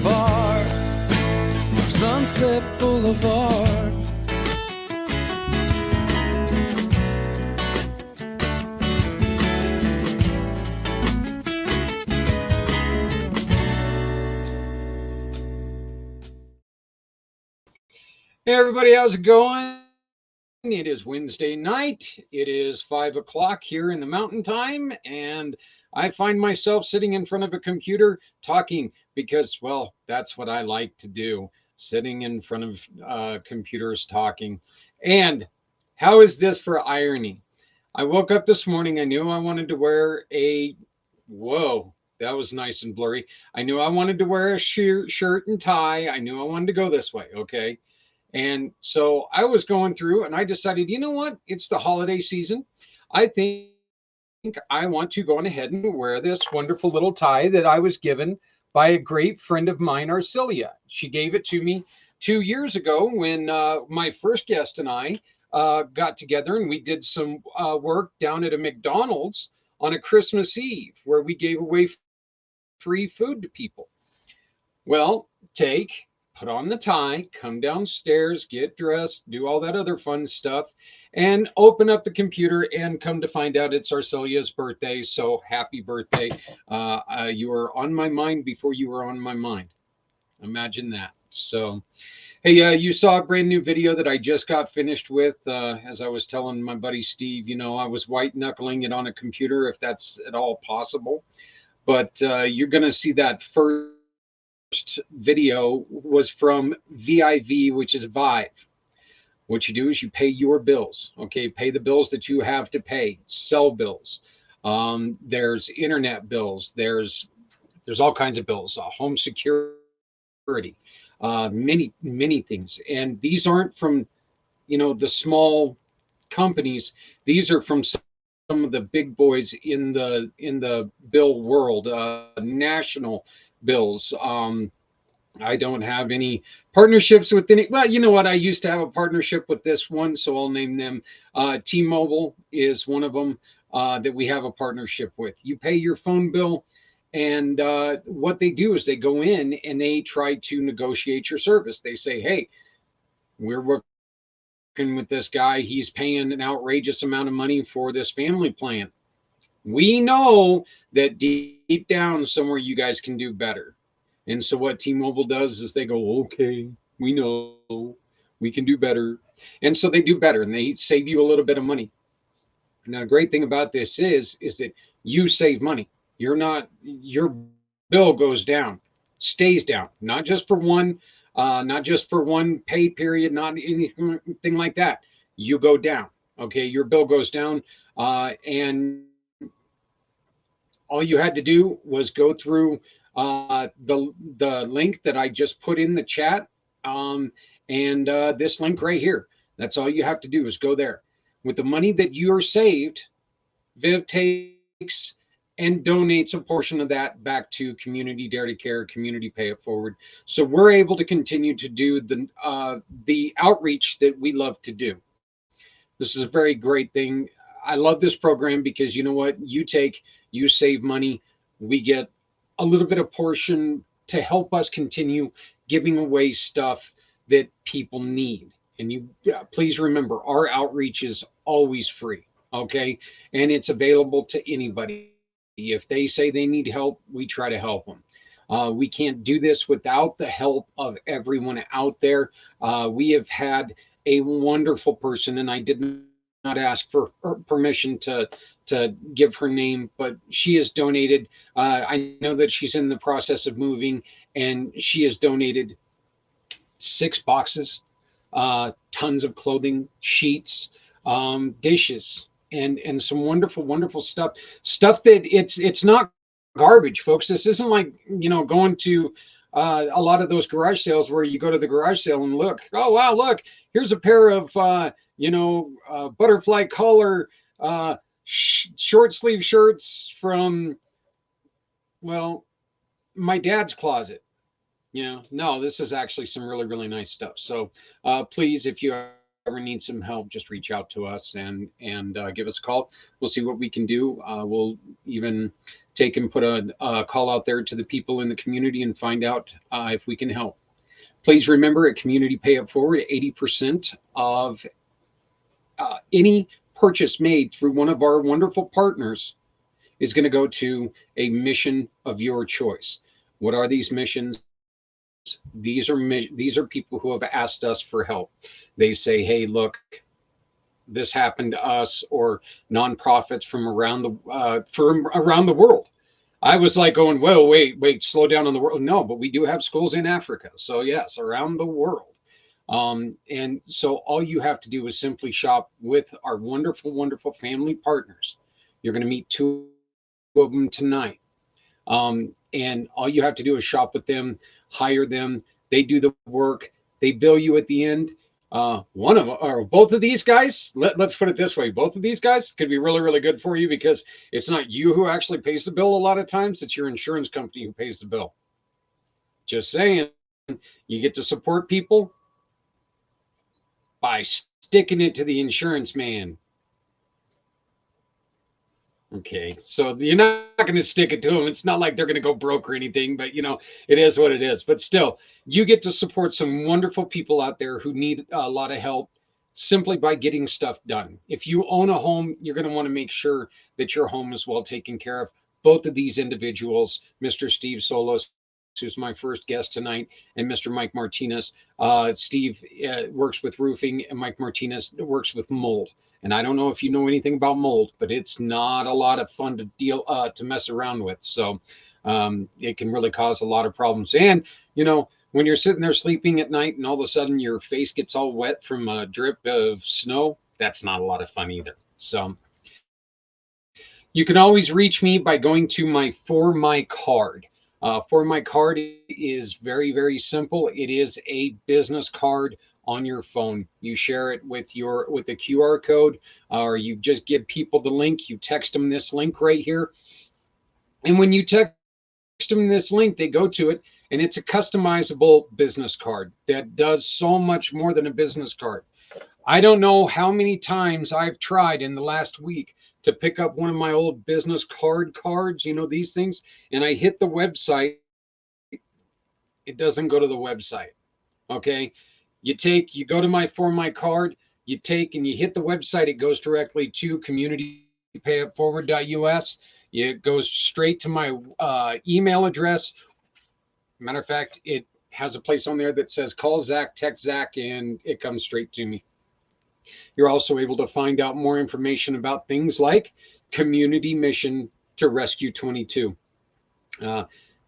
bar of Sunset Boulevard. Hey everybody, how's it going? It is Wednesday night. It is 5 o'clock here in the mountain time, and I find myself sitting in front of a computer talking because, well, that's what I like to do, sitting in front of computers talking. And how is this for irony? I woke up this morning, I knew I wanted to wear whoa, that was nice and blurry. I knew I wanted to wear a shirt and tie. I knew I wanted to go this way, okay? And so I was going through and I decided, you know what? It's the holiday season. I think I want to go on ahead and wear this wonderful little tie that I was given by a great friend of mine, Arcelia. She gave it to me 2 years ago when my first guest and I got together and we did some work down at a McDonald's on a Christmas Eve where we gave away free food to people. Well, put on the tie, come downstairs, get dressed, do all that other fun stuff, and open up the computer and come to find out it's Arcelia's birthday. So happy birthday. You were on my mind before you were on my mind. Imagine that. So, hey, you saw a brand new video that I just got finished with. As I was telling my buddy Steve, I was white knuckling it on a computer if that's at all possible. But you're going to see that first video was from VIV, which is Vive. What you do is you pay your bills, okay? Pay the bills that you have to pay, cell bills. There's internet bills. There's all kinds of bills, home security, many things. And these aren't from, the small companies. These are from some of the big boys in the bill world, national bills. I don't have any partnerships with any. Well, you know what? I used to have a partnership with this one, so I'll name them. T-Mobile is one of them that we have a partnership with. You pay your phone bill, and what they do is they go in and they try to negotiate your service. They say, "Hey, we're working with this guy. He's paying an outrageous amount of money for this family plan. We know that deep down somewhere you guys can do better." And so what T-Mobile does is they go, "Okay, we know we can do better." And so they do better and they save you a little bit of money. Now, the great thing about this is that you save money. Your bill goes down, stays down, not just for one pay period, not anything like that. You go down. Okay, your bill goes down, and all you had to do was go through the link that I just put in the chat, and this link right here. That's all you have to do is go there. With the money that you're saved, Viv takes and donates a portion of that back to Community Dare to Care, Community Pay It Forward. So we're able to continue to do the outreach that we love to do. This is a very great thing. I love this program because you know what? You save money. We get a little bit of portion to help us continue giving away stuff that people need. And you please remember, our outreach is always free, okay? And it's available to anybody. If they say they need help, we try to help them. We can't do this without the help of everyone out there. We have had a wonderful person, and I did not ask for permission to give her name, but she has donated. I know that she's in the process of moving, and she has donated 6 boxes, tons of clothing, sheets, dishes, and some wonderful stuff that it's not garbage, folks. This isn't like going to a lot of those garage sales where you go to the garage sale and look, oh wow, look, here's a pair of butterfly collar short sleeve shirts from, well, my dad's closet. No, this is actually some really nice stuff. So please, if you needs some help, just reach out to us and give us a call. We'll see what we can do. We'll even take and put a call out there to the people in the community and find out if we can help. Please remember, at Community Pay It Forward, 80% of any purchase made through one of our wonderful partners is going to go to a mission of your choice. What are these missions? These are people who have asked us for help. They say, hey, look, this happened to us, or nonprofits from around the world. I was like going, well, wait, slow down on the world. No, but we do have schools in Africa. So yes, around the world. And so all you have to do is simply shop with our wonderful, wonderful family partners. You're going to meet two of them tonight. And all you have to do is shop with them, hire them. They do the work. They bill you at the end. One of or both of these guys, let's put it this way, both of these guys could be really, really good for you, because it's not you who actually pays the bill a lot of times. It's your insurance company who pays the bill. Just saying, you get to support people by sticking it to the insurance man. Okay, so you're not going to stick it to them. It's not like they're going to go broke or anything, but it is what it is. But still, you get to support some wonderful people out there who need a lot of help simply by getting stuff done. If you own a home, you're going to want to make sure that your home is well taken care of. Both of these individuals, Mr. Steve Solis, who's my first guest tonight, and Mr. Mike Martinez. Steve works with roofing, and Mike Martinez works with mold. And I don't know if you know anything about mold, but it's not a lot of fun to mess around with. So it can really cause a lot of problems. And, when you're sitting there sleeping at night and all of a sudden your face gets all wet from a drip of snow, that's not a lot of fun either. So you can always reach me by going to my For My card. For My card is very, very simple. It is a business card on your phone. You share it with the QR code, or you just give people the link. You text them this link right here. And when you text them this link, they go to it, and it's a customizable business card that does so much more than a business card. I don't know how many times I've tried in the last week to pick up one of my old business cards, these things, and I hit the website. It doesn't go to the website. Okay. You go to my For My card, you hit the website. It goes directly to communitypayitforward.us. It goes straight to my email address. Matter of fact, it has a place on there that says call Zach, text Zach, and it comes straight to me. You're also able to find out more information about things like Community Mission to Rescue 22.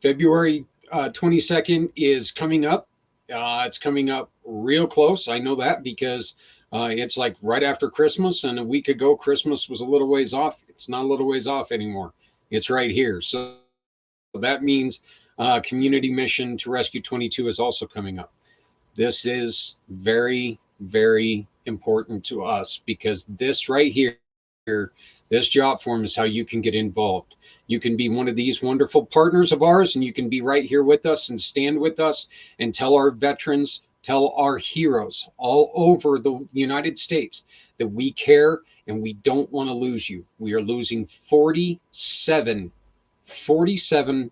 February 22nd is coming up. It's coming up real close. I know that because it's like right after Christmas, and a week ago, Christmas was a little ways off. It's not a little ways off anymore. It's right here. So that means Community Mission to Rescue 22 is also coming up. This is very, very important to us, because this right here, this job form is how you can get involved. You can be one of these wonderful partners of ours, and you can be right here with us and stand with us and tell our veterans, tell our heroes all over the United States that we care and we don't want to lose you. We are losing 47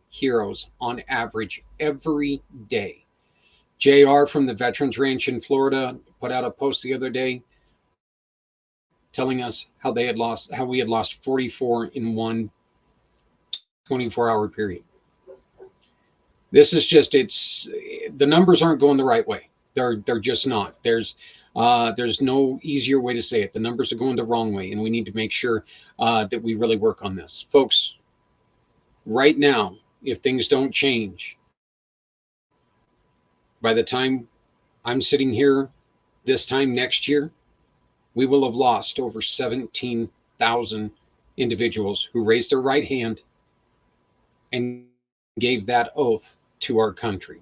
heroes on average every day. JR from the Veterans Ranch in Florida put out a post the other day telling us how we had lost 44 in one 24-hour period. This is just, the numbers aren't going the right way. They're just not. There's no easier way to say it. The numbers are going the wrong way, and we need to make sure that we really work on this. Folks, right now, if things don't change, by the time I'm sitting here this time next year, we will have lost over 17,000 individuals who raised their right hand and gave that oath to our country.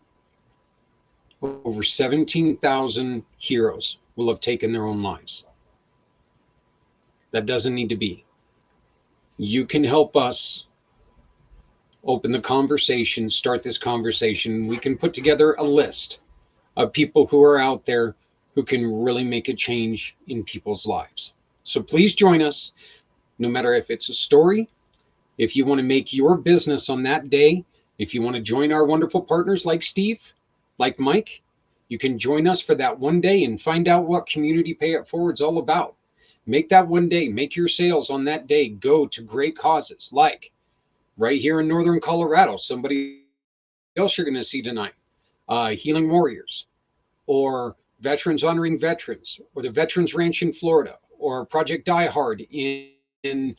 Over 17,000 heroes will have taken their own lives. That doesn't need to be. You can help us open the conversation, start this conversation. We can put together a list of people who are out there who can really make a change in people's lives. So please join us, no matter if it's a story, if you want to make your business on that day, if you want to join our wonderful partners like Steve, like Mike, you can join us for that one day and find out what Community Pay It Forward's all about. Make that one day, make your sales on that day go to great causes like right here in Northern Colorado, somebody else you're going to see tonight, Healing Warriors, or Veterans Honoring Veterans, or the Veterans Ranch in Florida, or Project Die Hard in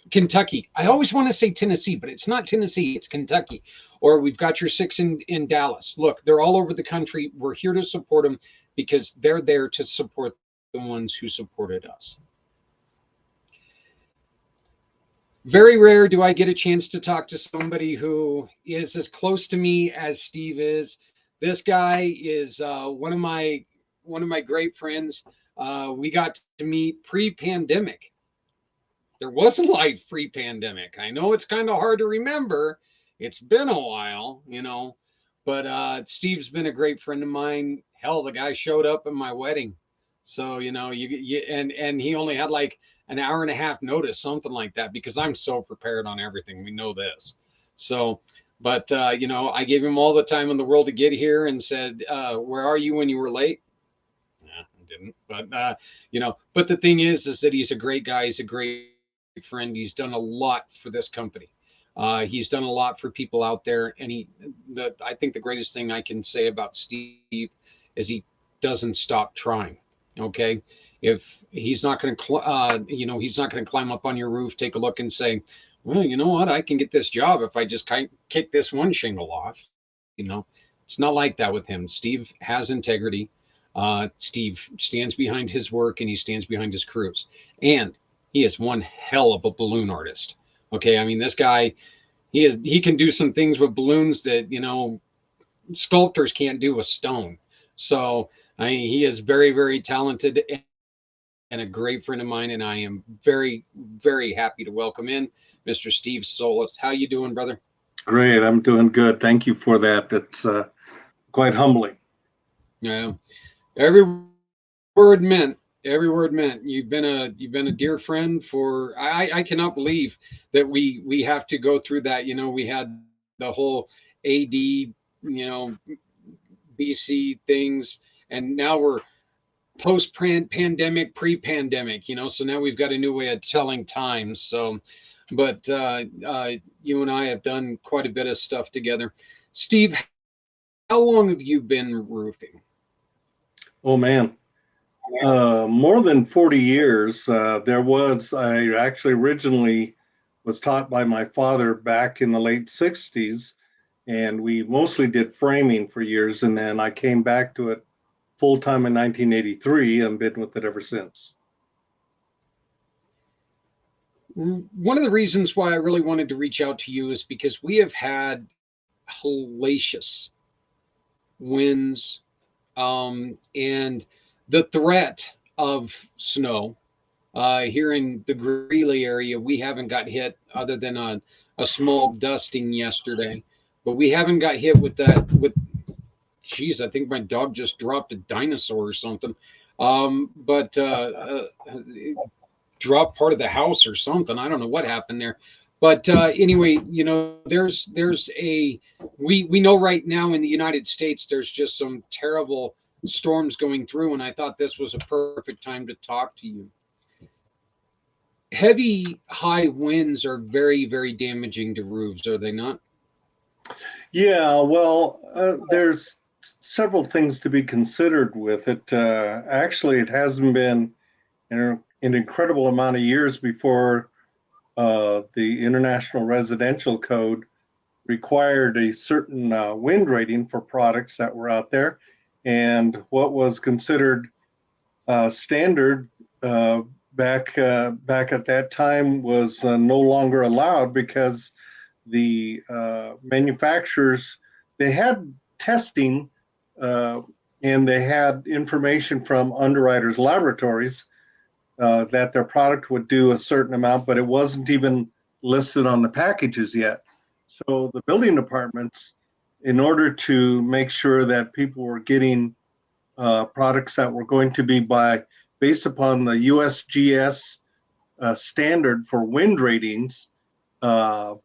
Kentucky. I always want to say Tennessee, but it's not Tennessee, it's Kentucky. Or we've got your six in Dallas. Look, they're all over the country. We're here to support them because they're there to support the ones who supported us. Very rare do I get a chance to talk to somebody who is as close to me as Steve is. This guy is one of my great friends. We got to meet pre-pandemic. There was a life pre-pandemic. I know it's kind of hard to remember. It's been a while, but Steve's been a great friend of mine. Hell, the guy showed up at my wedding. So, and he only had like an hour and a half notice, something like that, because I'm so prepared on everything. We know this. So, but, I gave him all the time in the world to get here and said, where are you when you were late? I didn't, but the thing is that he's a great guy. He's a great friend. He's done a lot for this company. He's done a lot for people out there. And I think the greatest thing I can say about Steve is he doesn't stop trying. Okay. If he's not going to, he's not going to climb up on your roof, take a look and say, well, you know what? I can get this job if I just kick this one shingle off. It's not like that with him. Steve has integrity. Steve stands behind his work and he stands behind his crews. And he is one hell of a balloon artist. Okay. I mean, this guy, he can do some things with balloons that, sculptors can't do with stone. So, he is very, very talented and a great friend of mine. And I am very, very happy to welcome in Mr. Steve Solis. How you doing, brother? Great. I'm doing good. Thank you for that. That's quite humbling. Yeah. Every word meant. Every word meant. You've been a dear friend for. I cannot believe that we have to go through that. We had the whole AD, BC things, and now we're post pandemic, pre-pandemic. So now we've got a new way of telling times. So, but you and I have done quite a bit of stuff together. Steve, how long have you been roofing? Oh man. More than 40 years. I actually originally was taught by my father back in the late 60s, and we mostly did framing for years. And then I came back to it full time in 1983 and been with it ever since. One of the reasons why I really wanted to reach out to you is because we have had hellacious winds and the threat of snow here in the Greeley area. We haven't got hit other than a small dusting yesterday, but we haven't got hit with that. Geez, I think my dog just dropped a dinosaur or something. But dropped part of the house or something. I don't know what happened there. But anyway, there's we know right now in the United States there's just some terrible storms going through, and I thought this was a perfect time to talk to you. Heavy high winds are very, very damaging to roofs, are they not? Yeah, well, there's several things to be considered with it. Actually, it hasn't been an incredible amount of years before the International Residential Code required a certain wind rating for products that were out there. And what was considered standard back at that time was no longer allowed because the manufacturers, they had testing and they had information from underwriters' laboratories that their product would do a certain amount, but it wasn't even listed on the packages yet. So the building departments in order to make sure that people were getting products that were going to be based upon the USGS standard for wind ratings, and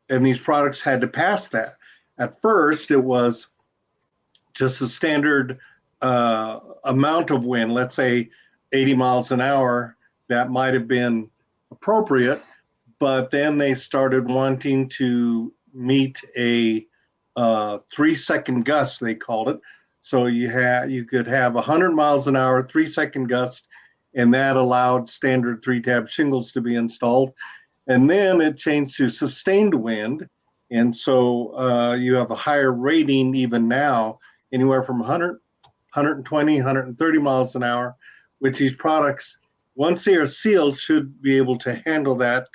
these products had to pass that. At first, it was just a standard amount of wind, let's say 80 miles an hour, that might have been appropriate, but then they started wanting to meet a 3-second gust, they called it. So you could have 100 miles an hour, 3-second gust, and that allowed standard 3-tab shingles to be installed. And then it changed to sustained wind, and so you have a higher rating even now, anywhere from 100, 120, 130 miles an hour, which these products, once they are sealed, should be able to handle that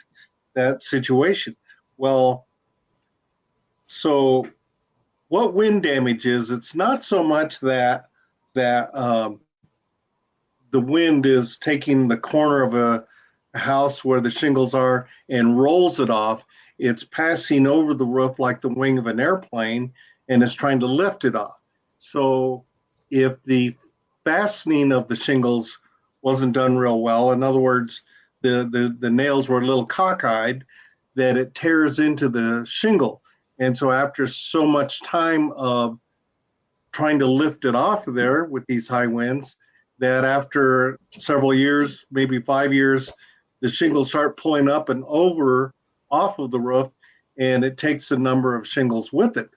situation. Well, so what wind damage is, it's not so much that the wind is taking the corner of a house where the shingles are and rolls it off. It's passing over the roof like the wing of an airplane and is trying to lift it off. So if the fastening of the shingles wasn't done real well, in other words, the nails were a little cockeyed, that it tears into the shingle. And so after so much time of trying to lift it off of there with these high winds, that after several years, maybe 5 years, the shingles start pulling up and over off of the roof, and it takes a number of shingles with it.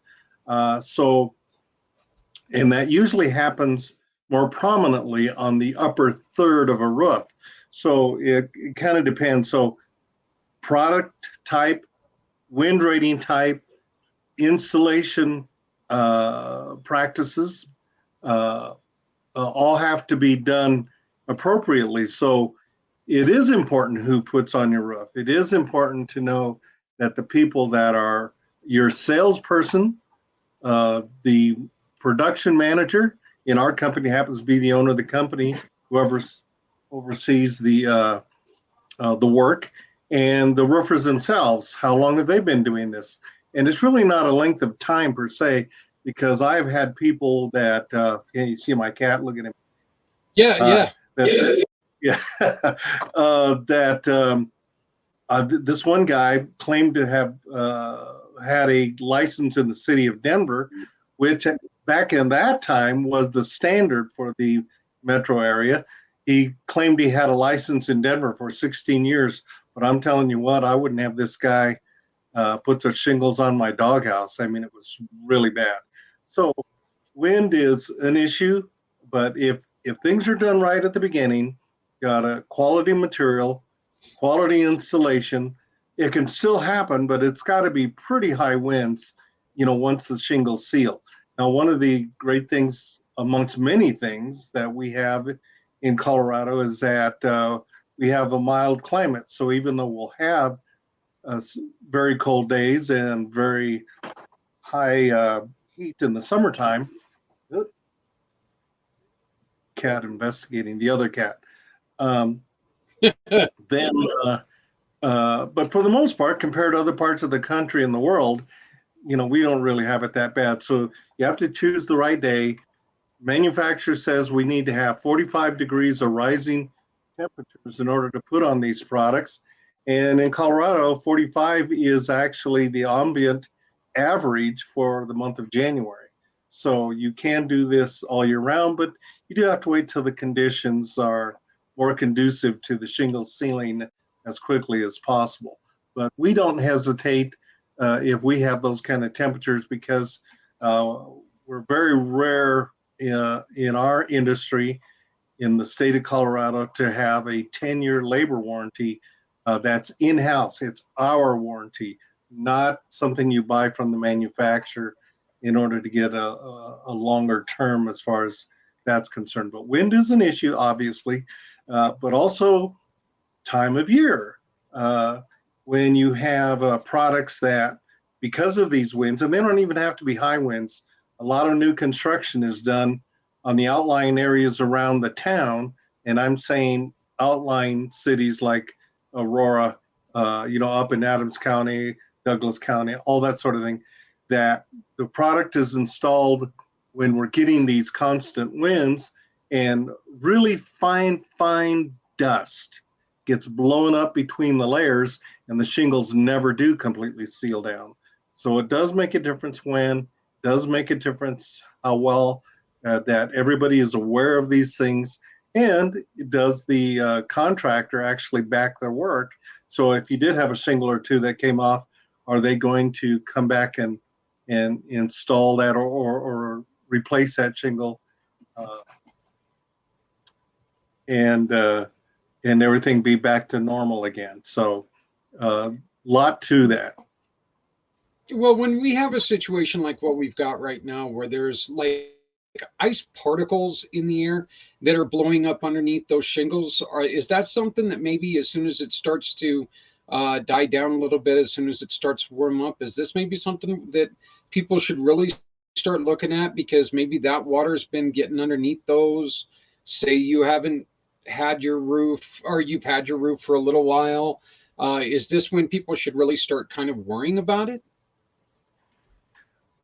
And that usually happens more prominently on the upper third of a roof. So it kind of depends. So product type, wind rating type, installation practices, all have to be done appropriately. So it is important who puts on your roof. It is important to know that the people that are your salesperson, the production manager in our company happens to be the owner of the company, whoever oversees the work, and the roofers themselves. How long have they been doing this? And it's really not a length of time per se, because I've had people that you see my cat, look at him. Yeah. This one guy claimed to have had a license in the city of Denver, which back in that time was the standard for the metro area. He claimed he had a license in Denver for 16 years, but I'm telling you what, I wouldn't have this guy put the shingles on my doghouse. I mean, it was really bad. So wind is an issue, but if things are done right at the beginning, got a quality material, quality installation, it can still happen, but it's got to be pretty high winds, once the shingles seal. Now, one of the great things amongst many things that we have in Colorado is that we have a mild climate. So even though we'll have very cold days and very high heat in the summertime, cat investigating the other cat. But for the most part, compared to other parts of the country and the world, we don't really have it that bad. So you have to choose the right day. Manufacturer says we need to have 45 degrees of rising temperatures in order to put on these products. And in Colorado, 45 is actually the ambient average for the month of January. So you can do this all year round, but you do have to wait till the conditions are more conducive to the shingle sealing as quickly as possible. But we don't hesitate if we have those kind of temperatures, because we're very rare in our industry in the state of Colorado to have a 10-year labor warranty that's in-house. It's our warranty, not something you buy from the manufacturer in order to get a longer term as far as that's concerned. But wind is an issue, obviously, but also time of year. When you have products that, because of these winds, and they don't even have to be high winds, a lot of new construction is done on the outlying areas around the town, and I'm saying outlying cities like Aurora, up in Adams County, Douglas County, all that sort of thing. that the product is installed when we're getting these constant winds, and really fine dust gets blown up between the layers, and the shingles never do completely seal down. So it does make a difference does make a difference how well that everybody is aware of these things, and does the contractor actually back their work? So if you did have a shingle or two that came off, are they going to come back and install that, or replace that shingle, uh, and everything be back to normal again? So lot to that. Well, when we have a situation like what we've got right now, where there's like ice particles in the air that are blowing up underneath those shingles, is that something that maybe as soon as it starts to die down a little bit, as soon as it starts to warm up, is this maybe something that people should really start looking at? Because maybe that water's been getting underneath those. Say you haven't had your roof, or you've had your roof for a little while. Is this when people should really start kind of worrying about it?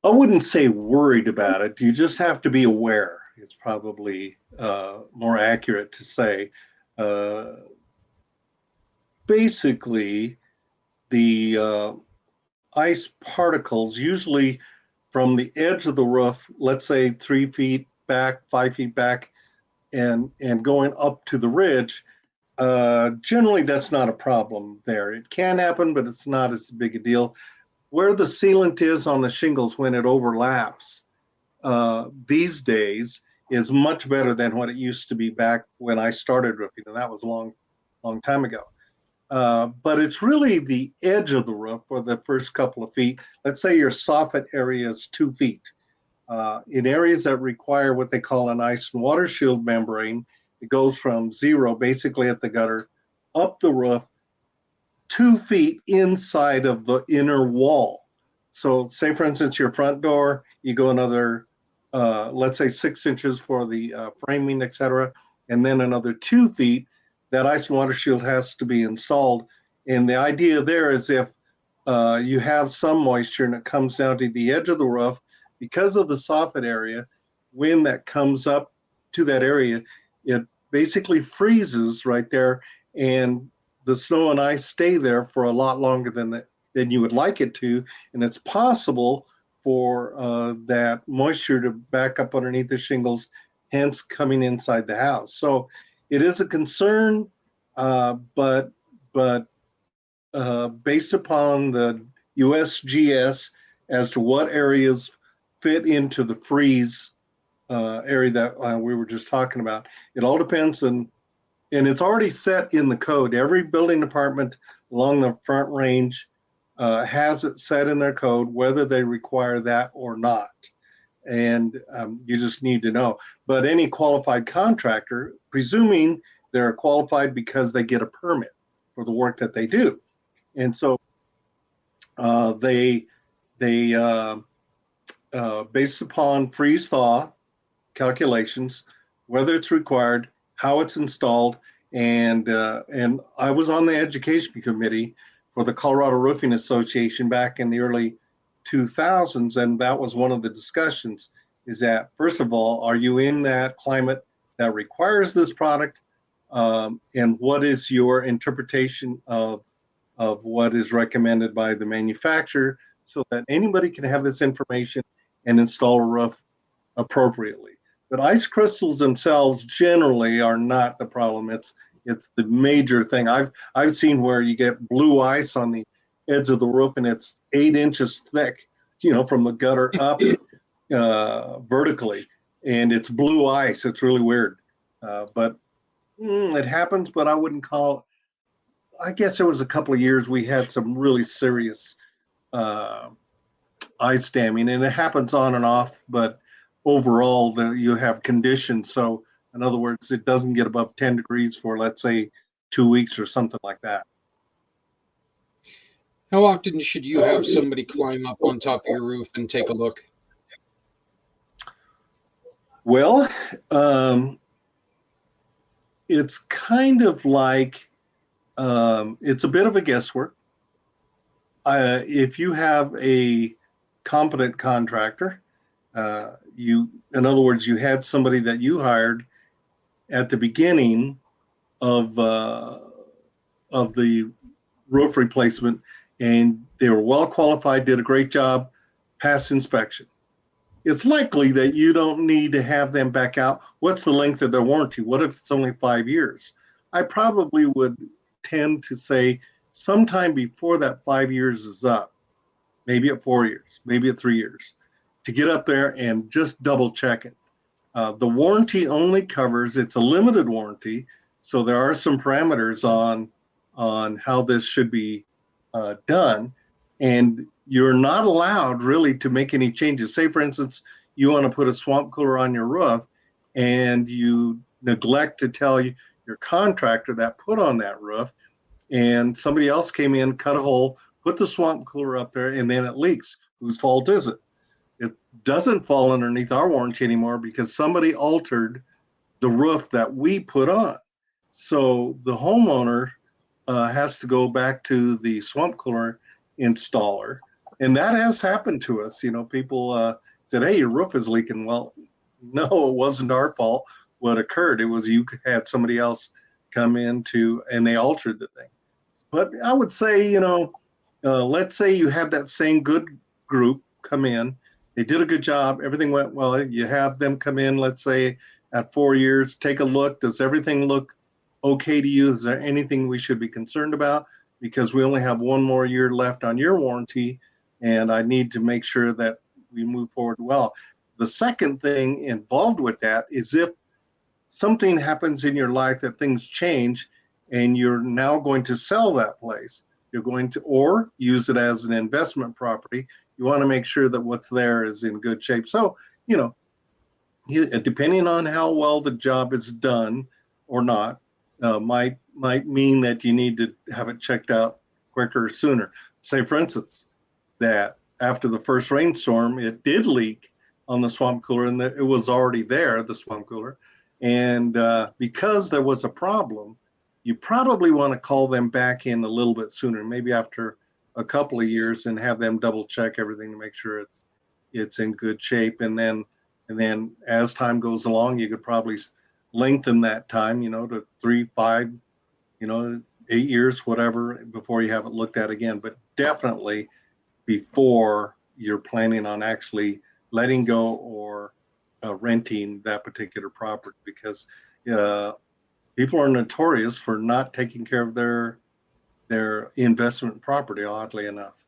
I wouldn't say worried about it. You just have to be aware. It's probably more accurate to say. Uh, Basically, the ice particles, usually from the edge of the roof, let's say 3 feet back, 5 feet back, and going up to the ridge, generally that's not a problem there. It can happen, but it's not as big a deal. Where the sealant is on the shingles when it overlaps these days is much better than what it used to be back when I started roofing, and that was a long time ago. But it's really the edge of the roof for the first couple of feet. Let's say your soffit area is 2 feet. In areas that require what they call an ice and water shield membrane, it goes from zero, basically at the gutter, up the roof, 2 feet inside of the inner wall. So say, for instance, your front door, you go another, let's say 6 inches for the framing, et cetera, and then another 2 feet, that ice and water shield has to be installed. And the idea there is if you have some moisture and it comes down to the edge of the roof, because of the soffit area, wind that comes up to that area, it basically freezes right there, and the snow and ice stay there for a lot longer than you would like it to, and it's possible for that moisture to back up underneath the shingles, hence coming inside the house. So it is a concern, but based upon the USGS as to what areas fit into the freeze area that we were just talking about, it all depends on, and it's already set in the code. Every building department along the Front Range has it set in their code, whether they require that or not. And you just need to know. But any qualified contractor, presuming they're qualified because they get a permit for the work that they do. And so they based upon freeze thaw calculations, whether it's required, how it's installed, and I was on the education committee for the Colorado Roofing Association back in the early 2000s, and that was one of the discussions, is that, first of all, are you in that climate that requires this product, and what is your interpretation of what is recommended by the manufacturer, so that anybody can have this information and install a roof appropriately. But ice crystals themselves generally are not the problem. It's the major thing. I've seen where you get blue ice on the edge of the roof, and it's 8 inches thick, from the gutter up vertically, and it's blue ice. It's really weird, but it happens. But I wouldn't call. I guess there was a couple of years we had some really serious ice damming, and it happens on and off. But overall, you have conditions. So in other words, it doesn't get above 10 degrees for, let's say, 2 weeks or something like that. How often should you have somebody climb up on top of your roof and take a look? Well, it's kind of like, it's a bit of a guesswork. If you have a competent contractor. In other words, you had somebody that you hired at the beginning of the roof replacement, and they were well qualified, did a great job, passed inspection. It's likely that you don't need to have them back out. What's the length of their warranty? What if it's only 5 years? I probably would tend to say sometime before that 5 years is up, maybe at 4 years, maybe at 3 years, to get up there and just double check it. The warranty only covers, it's a limited warranty, so there are some parameters on how this should be done, and you're not allowed really to make any changes. Say, for instance, you want to put a swamp cooler on your roof, and you neglect to tell your contractor that put on that roof, and somebody else came in, cut a hole, put the swamp cooler up there, and then it leaks. Whose fault is it? It doesn't fall underneath our warranty anymore because somebody altered the roof that we put on. So the homeowner has to go back to the swamp cooler installer. And that has happened to us. People said, hey, your roof is leaking. Well, no, it wasn't our fault. What occurred, it was you had somebody else come in and they altered the thing. But I would say, let's say you have that same good group come in. They did a good job. Everything went well. You have them come in, let's say at 4 years, take a look. Does everything look okay to you? Is there anything we should be concerned about? Because we only have 1 more year left on your warranty, and I need to make sure that we move forward well. The second thing involved with that is if something happens in your life that things change and you're now going to sell that place, you're going to, or use it as an investment property, you want to make sure that what's there is in good shape. So, depending on how well the job is done or not, might mean that you need to have it checked out quicker or sooner. Say, for instance, that after the first rainstorm, it did leak on the swamp cooler, and it was already there, the swamp cooler. And because there was a problem, you probably want to call them back in a little bit sooner, maybe after a couple of years, and have them double check everything to make sure it's in good shape. And then as time goes along, you could probably lengthen that time, to 3, 5, 8 years, whatever, before you have it looked at again. But definitely before you're planning on actually letting go or renting that particular property, because people are notorious for not taking care of their investment property, oddly enough.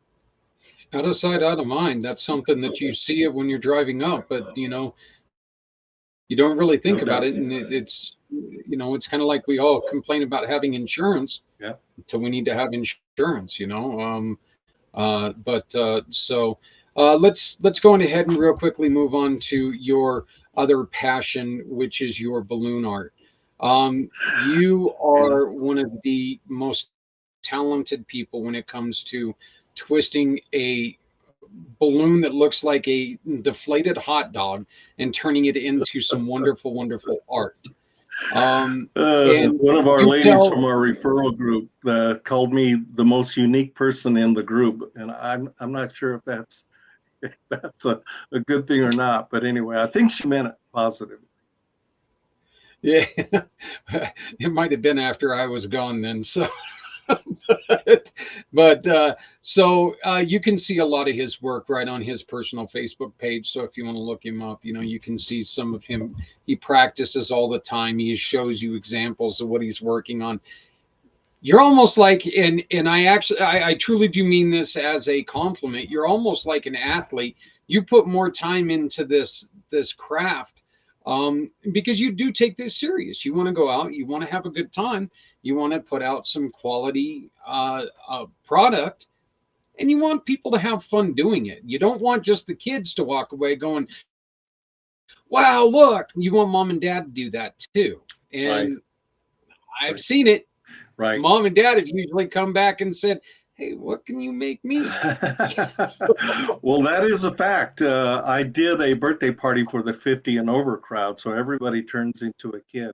Out of sight, out of mind. That's something that you see it when you're driving up, but you don't really think about it, and it's it's kind of like we all complain about having insurance, yeah, until we need to have insurance. Let's go on ahead and real quickly move on to your other passion, which is your balloon art. You are one of the most talented people when it comes to twisting a balloon that looks like a deflated hot dog and turning it into some wonderful, wonderful art. And one of our you ladies from our referral group called me the most unique person in the group, and I'm not sure if that's a good thing or not. But anyway, I think she meant it positively. Yeah, it might have been after I was gone then. So, you can see a lot of his work right on his personal Facebook page. So if you want to look him up, you can see some of him. He practices all the time. He shows you examples of what he's working on. You're almost like, and I truly do mean this as a compliment. You're almost like an athlete. You put more time into this craft, because you do take this serious. You want to go out, you want to have a good time, you want to put out some quality product, and you want people to have fun doing it. You don't want just the kids to walk away going, wow, look. You want mom and dad to do that too. And right. I've seen it. Right. Mom and dad have usually come back and said, hey, what can you make me? Well, that is a fact. I did a birthday party for the 50 and over crowd, so everybody turns into a kid.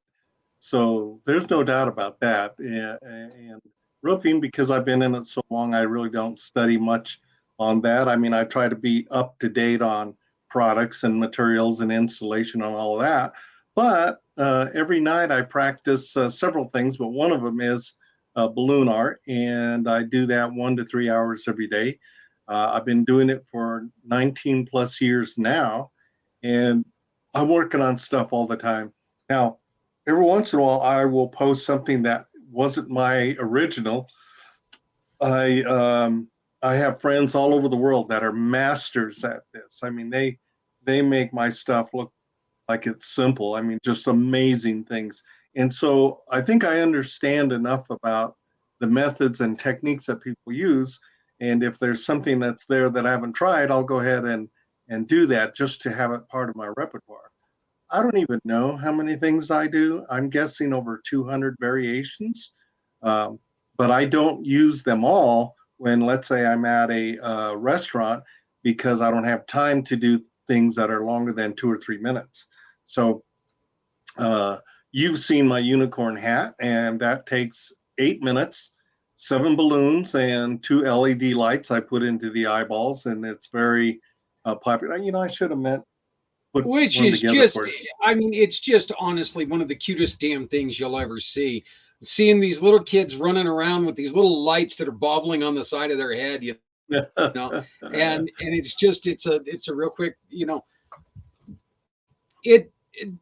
So there's no doubt about that. And roofing, because I've been in it so long, I really don't study much on that. I mean, I try to be up to date on products and materials and installation and all that. But every night I practice several things, but one of them is balloon art, and I do that 1 to 3 hours every day. I've been doing it for 19 plus years now, and I'm working on stuff all the time. Now, every once in a while, I will post something that wasn't my original. I I have friends all over the world that are masters at this. I mean, they make my stuff look like it's simple. I mean, just amazing things. And so I think I understand enough about the methods and techniques that people use. And if there's something that's there that I haven't tried, I'll go ahead and do that just to have it part of my repertoire. I don't even know how many things I do. I'm guessing over 200 variations, um, but I don't use them all when, let's say, I'm at a restaurant because I don't have time to do things that are longer than 2 or 3 minutes. So uh, you've seen my unicorn hat, and that takes 8 minutes, 7 balloons, and 2 LED lights I put into the eyeballs, and it's very popular. You know, I should have meant put Which one is together just, for you. I mean, it's just honestly one of the cutest damn things you'll ever see. Seeing these little kids running around with these little lights that are bobbling on the side of their head, you know, and it's a real quick,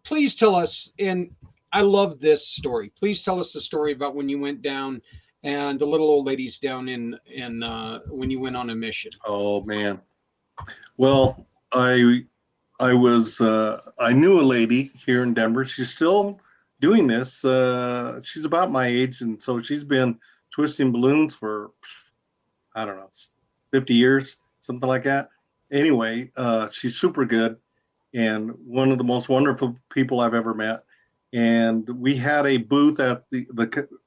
please tell us, and I love this story. Please tell us the story about when you went down and the little old ladies down in when you went on a mission. Oh man. Well, I knew a lady here in Denver. She's still doing this. She's about my age, and so she's been twisting balloons for I don't know, 50 years, something like that. Anyway, she's super good and one of the most wonderful people I've ever met. And we had a booth at the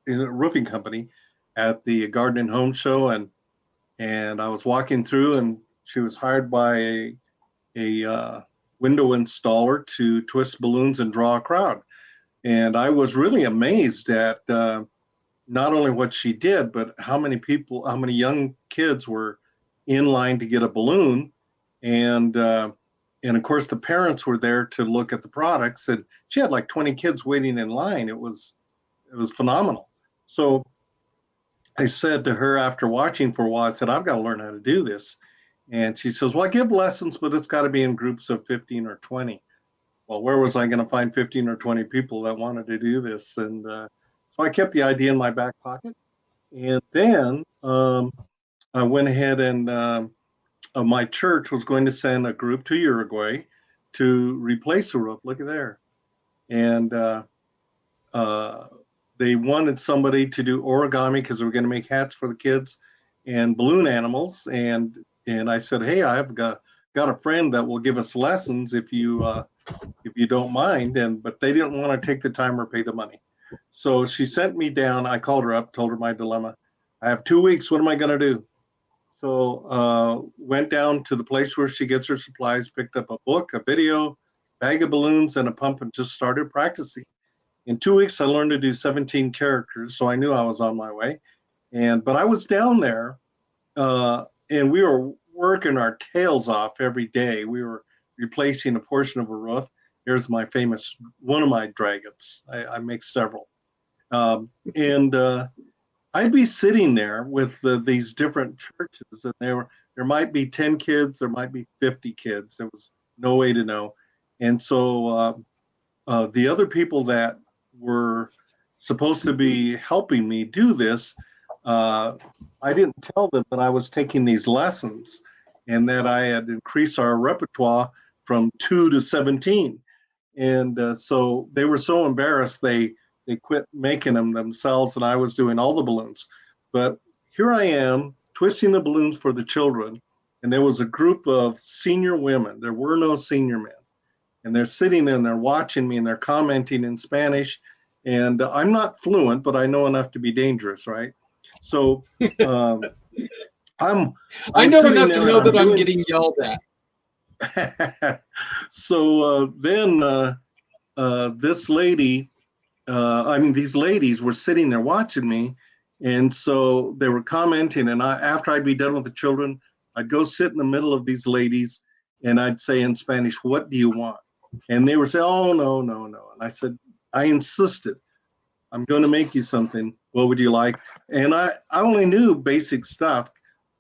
roofing company at the Garden and Home Show, and I was walking through, and she was hired by a window installer to twist balloons and draw a crowd. And I was really amazed at not only what she did, but how many people, how many young kids were in line to get a balloon, and of course the parents were there to look at the products. And she had like 20 kids waiting in line. It was phenomenal. So I said to her after watching for a while, I said, I've got to learn how to do this. And she says, well, I give lessons, but it's got to be in groups of 15 or 20. Well, where was I going to find 15 or 20 people that wanted to do this? And so I kept the idea in my back pocket. And then I went ahead and my church was going to send a group to Uruguay to replace the roof. Look at there. And uh, they wanted somebody to do origami because we were going to make hats for the kids and balloon animals. And I said, hey, I've got a friend that will give us lessons if you don't mind. But they didn't want to take the time or pay the money. So she sent me down. I called her up, told her my dilemma. I have 2 weeks. What am I going to do? So went down to the place where she gets her supplies, picked up a book, a video, bag of balloons, and a pump, and just started practicing. In 2 weeks, I learned to do 17 characters, so I knew I was on my way. But I was down there, and we were working our tails off every day. We were replacing a portion of a roof. Here's my famous one of my dragons. I make several, and I'd be sitting there with these different churches, and there might be 10 kids, there might be 50 kids. There was no way to know. And so the other people that were supposed to be helping me do this, I didn't tell them that I was taking these lessons and that I had increased our repertoire from 2 to 17. And so they were so embarrassed, they quit making them themselves, and I was doing all the balloons. But here I am twisting the balloons for the children, and there was a group of senior women. There were no senior men. And they're sitting there and they're watching me and they're commenting in Spanish. And I'm not fluent, but I know enough to be dangerous, right? So um, I'm I know sitting enough there to and know I'm that I'm doing. getting yelled at. So then this lady, these ladies were sitting there watching me. And so they were commenting. And after I'd be done with the children, I'd go sit in the middle of these ladies and I'd say in Spanish, "What do you want?" And they would say, "Oh, no, no, no." And I said, I insisted, "I'm going to make you something. What would you like?" And I only knew basic stuff: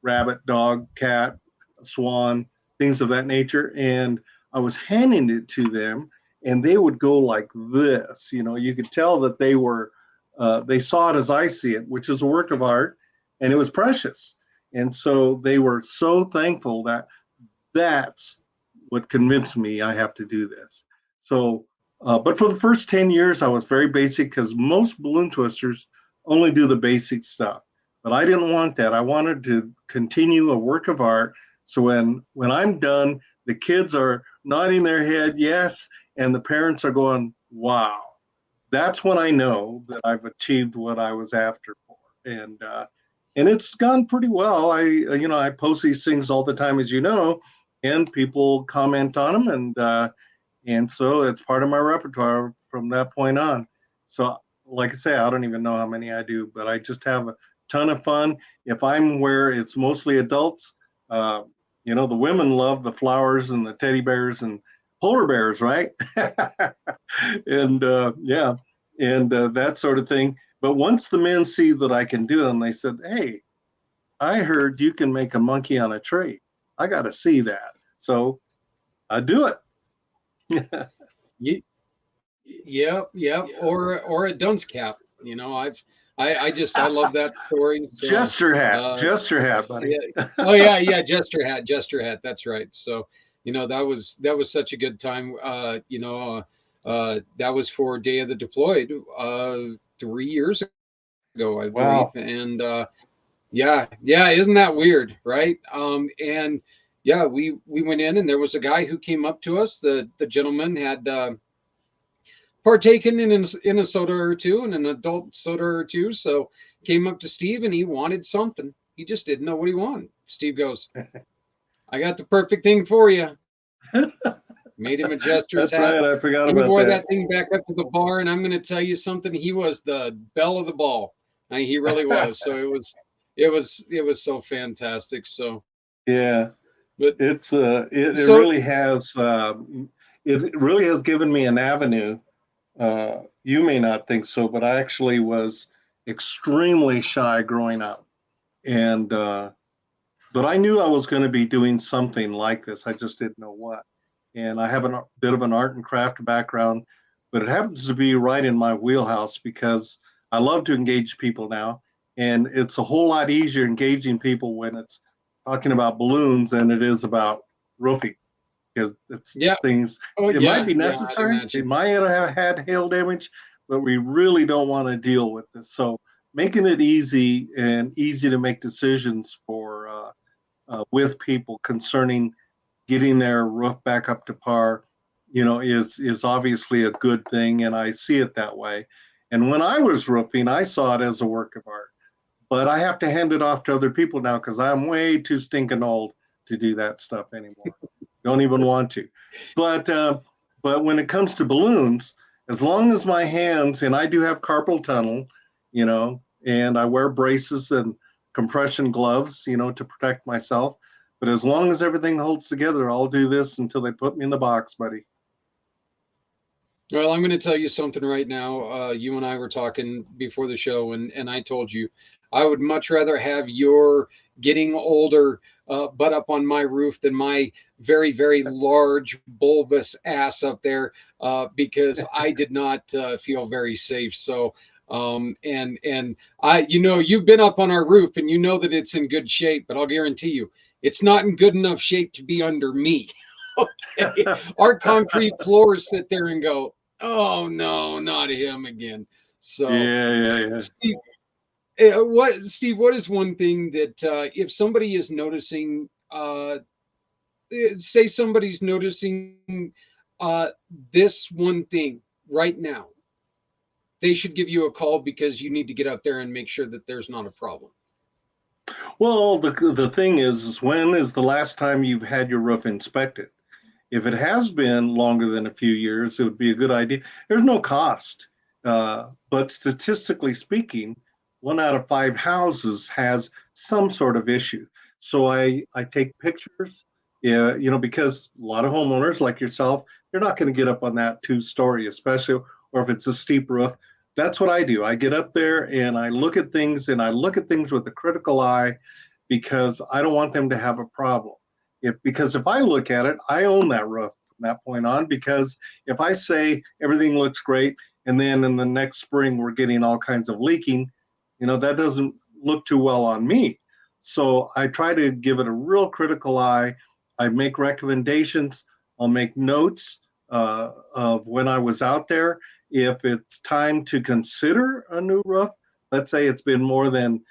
rabbit, dog, cat, swan, things of that nature. And I was handing it to them, and they would go like this. You could tell that they saw it as I see it, which is a work of art, and it was precious. And so they were so thankful that that's what convinced me I have to do this. So, but for the first 10 years, I was very basic because most balloon twisters only do the basic stuff. But I didn't want that. I wanted to continue a work of art. So when I'm done, the kids are nodding their head, yes, and the parents are going, wow. That's when I know that I've achieved what I was after for. And it's gone pretty well. I post these things all the time, as you know, and people comment on them, and so it's part of my repertoire from that point on. So, like I say, I don't even know how many I do, but I just have a ton of fun. If I'm where it's mostly adults, the women love the flowers and the teddy bears and polar bears, right? And yeah, and that sort of thing. But once the men see that I can do it, and they said, "Hey, I heard you can make a monkey on a tree. I got to see that." So I do it. Ye- Yep, yep. Or a dunce cap. I love that story. So uh Jester hat, buddy. yeah. Oh yeah, yeah, Jester hat. That's right. So, that was such a good time. That was for Day of the Deployed 3 years ago, I believe. Wow. And yeah, yeah, isn't that weird, right? And yeah, we went in and there was a guy who came up to us. The gentleman had partaken in a soda or two and an adult soda or two. So came up to Steve and he wanted something. He just didn't know what he wanted. Steve goes, "I got the perfect thing for you." Made him a jester's That's hat. right. I forgot He about wore that. that thing back up to the bar, and I'm going to tell you something. He was the belle of the ball. I mean, he really was. So it was so fantastic. So, Yeah, but it so really has given me an avenue. You may not think so, but I actually was extremely shy growing up, and but I knew I was going to be doing something like this. I just didn't know what. And I have a bit of an art and craft background, but it happens to be right in my wheelhouse because I love to engage people now. And it's a whole lot easier engaging people when it's talking about balloons than it is about roofing because it's yeah. things, Oh it might yeah, be yeah. I'd necessary. They imagine. might have had hail damage, but we really don't want to deal with this. So making it easy and easy to make decisions for with people concerning getting their roof back up to par, is obviously a good thing, and I see it that way. And when I was roofing, I saw it as a work of art, but I have to hand it off to other people now because I'm way too stinking old to do that stuff anymore. Don't even want to. But but when it comes to balloons, as long as my hands, and I do have carpal tunnel, and I wear braces and compression gloves, to protect myself. But as long as everything holds together, I'll do this until they put me in the box, buddy. Well, I'm going to tell you something right now. You and I were talking before the show, and I told you I would much rather have your getting older butt up on my roof than my very, very large, bulbous ass up there because I did not feel very safe. So, and you've been up on our roof and you know that it's in good shape, but I'll guarantee you it's not in good enough shape to be under me. Okay. Our concrete floors sit there and go, "Oh no, not him again." So, Yeah, yeah, yeah. Steve, what is one thing that if somebody is noticing, say somebody's noticing uh, this one thing right now, they should give you a call because you need to get out there and make sure that there's not a problem. Well, the thing is when is the last time you've had your roof inspected? If it has been longer than a few years, it would be a good idea. There's no cost, but statistically speaking, 1 out of 5 houses has some sort of issue. So I take pictures, yeah, because a lot of homeowners like yourself, they're not going to get up on that 2-story, especially, or if it's a steep roof. That's what I do. I get up there and I look at things, and I look at things with a critical eye, because I don't want them to have a problem. Because if I look at it, I own that roof from that point on. Because if I say everything looks great, and then in the next spring we're getting all kinds of leaking, that doesn't look too well on me. So I try to give it a real critical eye. I make recommendations. I'll make notes of when I was out there. If it's time to consider a new roof, let's say it's been more than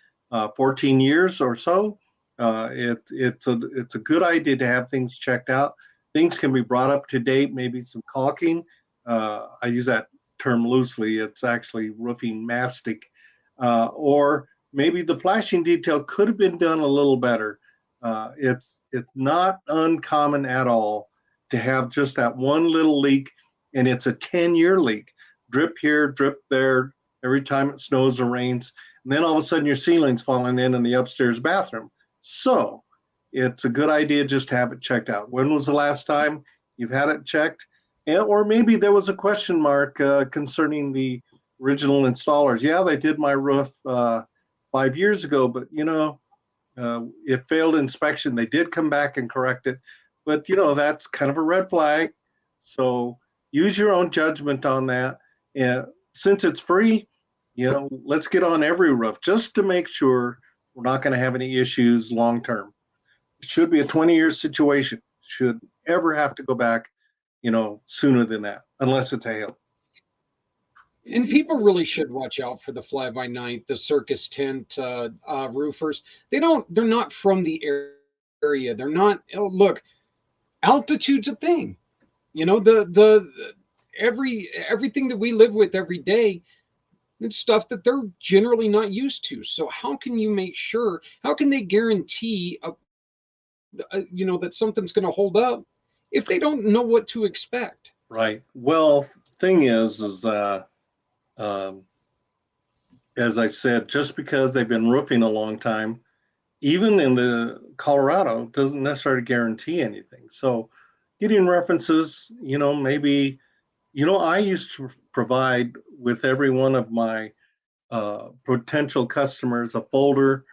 14 years or so, it's a good idea to have things checked out. Things can be brought up to date, maybe some caulking. I use that term loosely. It's actually roofing mastic. Or maybe the flashing detail could have been done a little better. It's not uncommon at all to have just that one little leak, and it's a 10-year leak. Drip here, drip there, every time it snows or rains. And then all of a sudden your ceiling's falling in the upstairs bathroom. So it's a good idea just to have it checked out. When was the last time you've had it checked? Or maybe there was a question mark concerning the original installers. Yeah, they did my roof 5 years ago, but it failed inspection. They did come back and correct it, but that's kind of a red flag. So use your own judgment on that. And since it's free, let's get on every roof just to make sure we're not going to have any issues long term. It should be a 20-year situation. Should ever have to go back, sooner than that, unless it's a hail. And people really should watch out for the fly-by-night, the circus tent roofers. They're not from the area. They're not. Look, altitude's a thing. Everything that we live with every day, it's stuff that they're generally not used to. So how can you make sure? How can they guarantee that something's going to hold up if they don't know what to expect? Right. Well, thing is as I said, just because they've been roofing a long time, even in the Colorado, doesn't necessarily guarantee anything. So getting references, maybe, I used to provide with every one of my potential customers a folder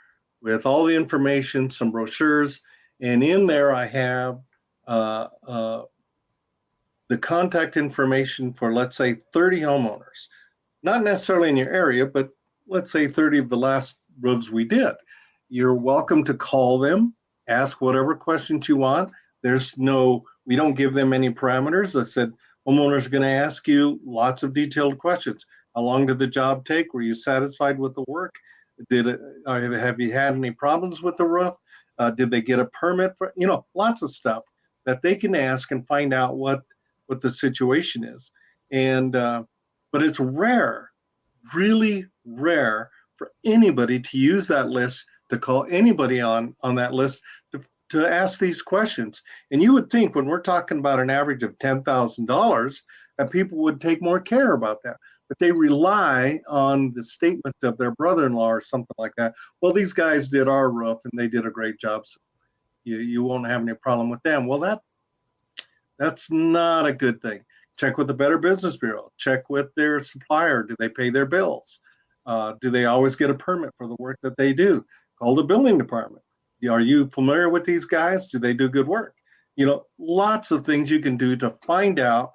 with all the information, some brochures, and in there I have the contact information for, let's say, 30 homeowners, not necessarily in your area, but let's say 30 of the last roofs we did. You're welcome to call them, ask whatever questions you want. We don't give them any parameters. I said, homeowners are going to ask you lots of detailed questions. How long did the job take? Were you satisfied with the work? Have you had any problems with the roof? Did they get a permit for, lots of stuff that they can ask and find out what the situation is. And, but it's rare, really rare for anybody to use that list, to call anybody on that list to ask these questions. And you would think when we're talking about an average of $10,000 that people would take more care about that. But they rely on the statement of their brother-in-law or something like that. Well, these guys did our roof and they did a great job, so you won't have any problem with them. Well, that's not a good thing. Check with the Better Business Bureau. Check with their supplier. Do they pay their bills? Do they always get a permit for the work that they do? Call the building department. Are you familiar with these guys? Do they do good work? Lots of things you can do to find out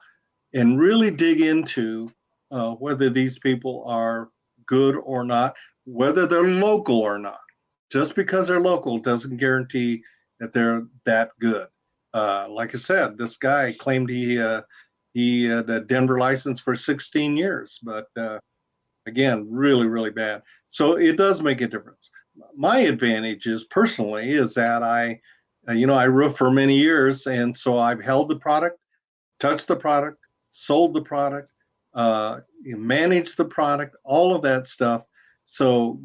and really dig into whether these people are good or not, whether they're local or not. Just because they're local doesn't guarantee that they're that good. Like I said, this guy claimed he had a Denver license for 16 years, but again, really, really bad. So it does make a difference. My advantage is personally is that I roofed for many years, and so I've held the product, touched the product, sold the product, managed the product, all of that stuff. So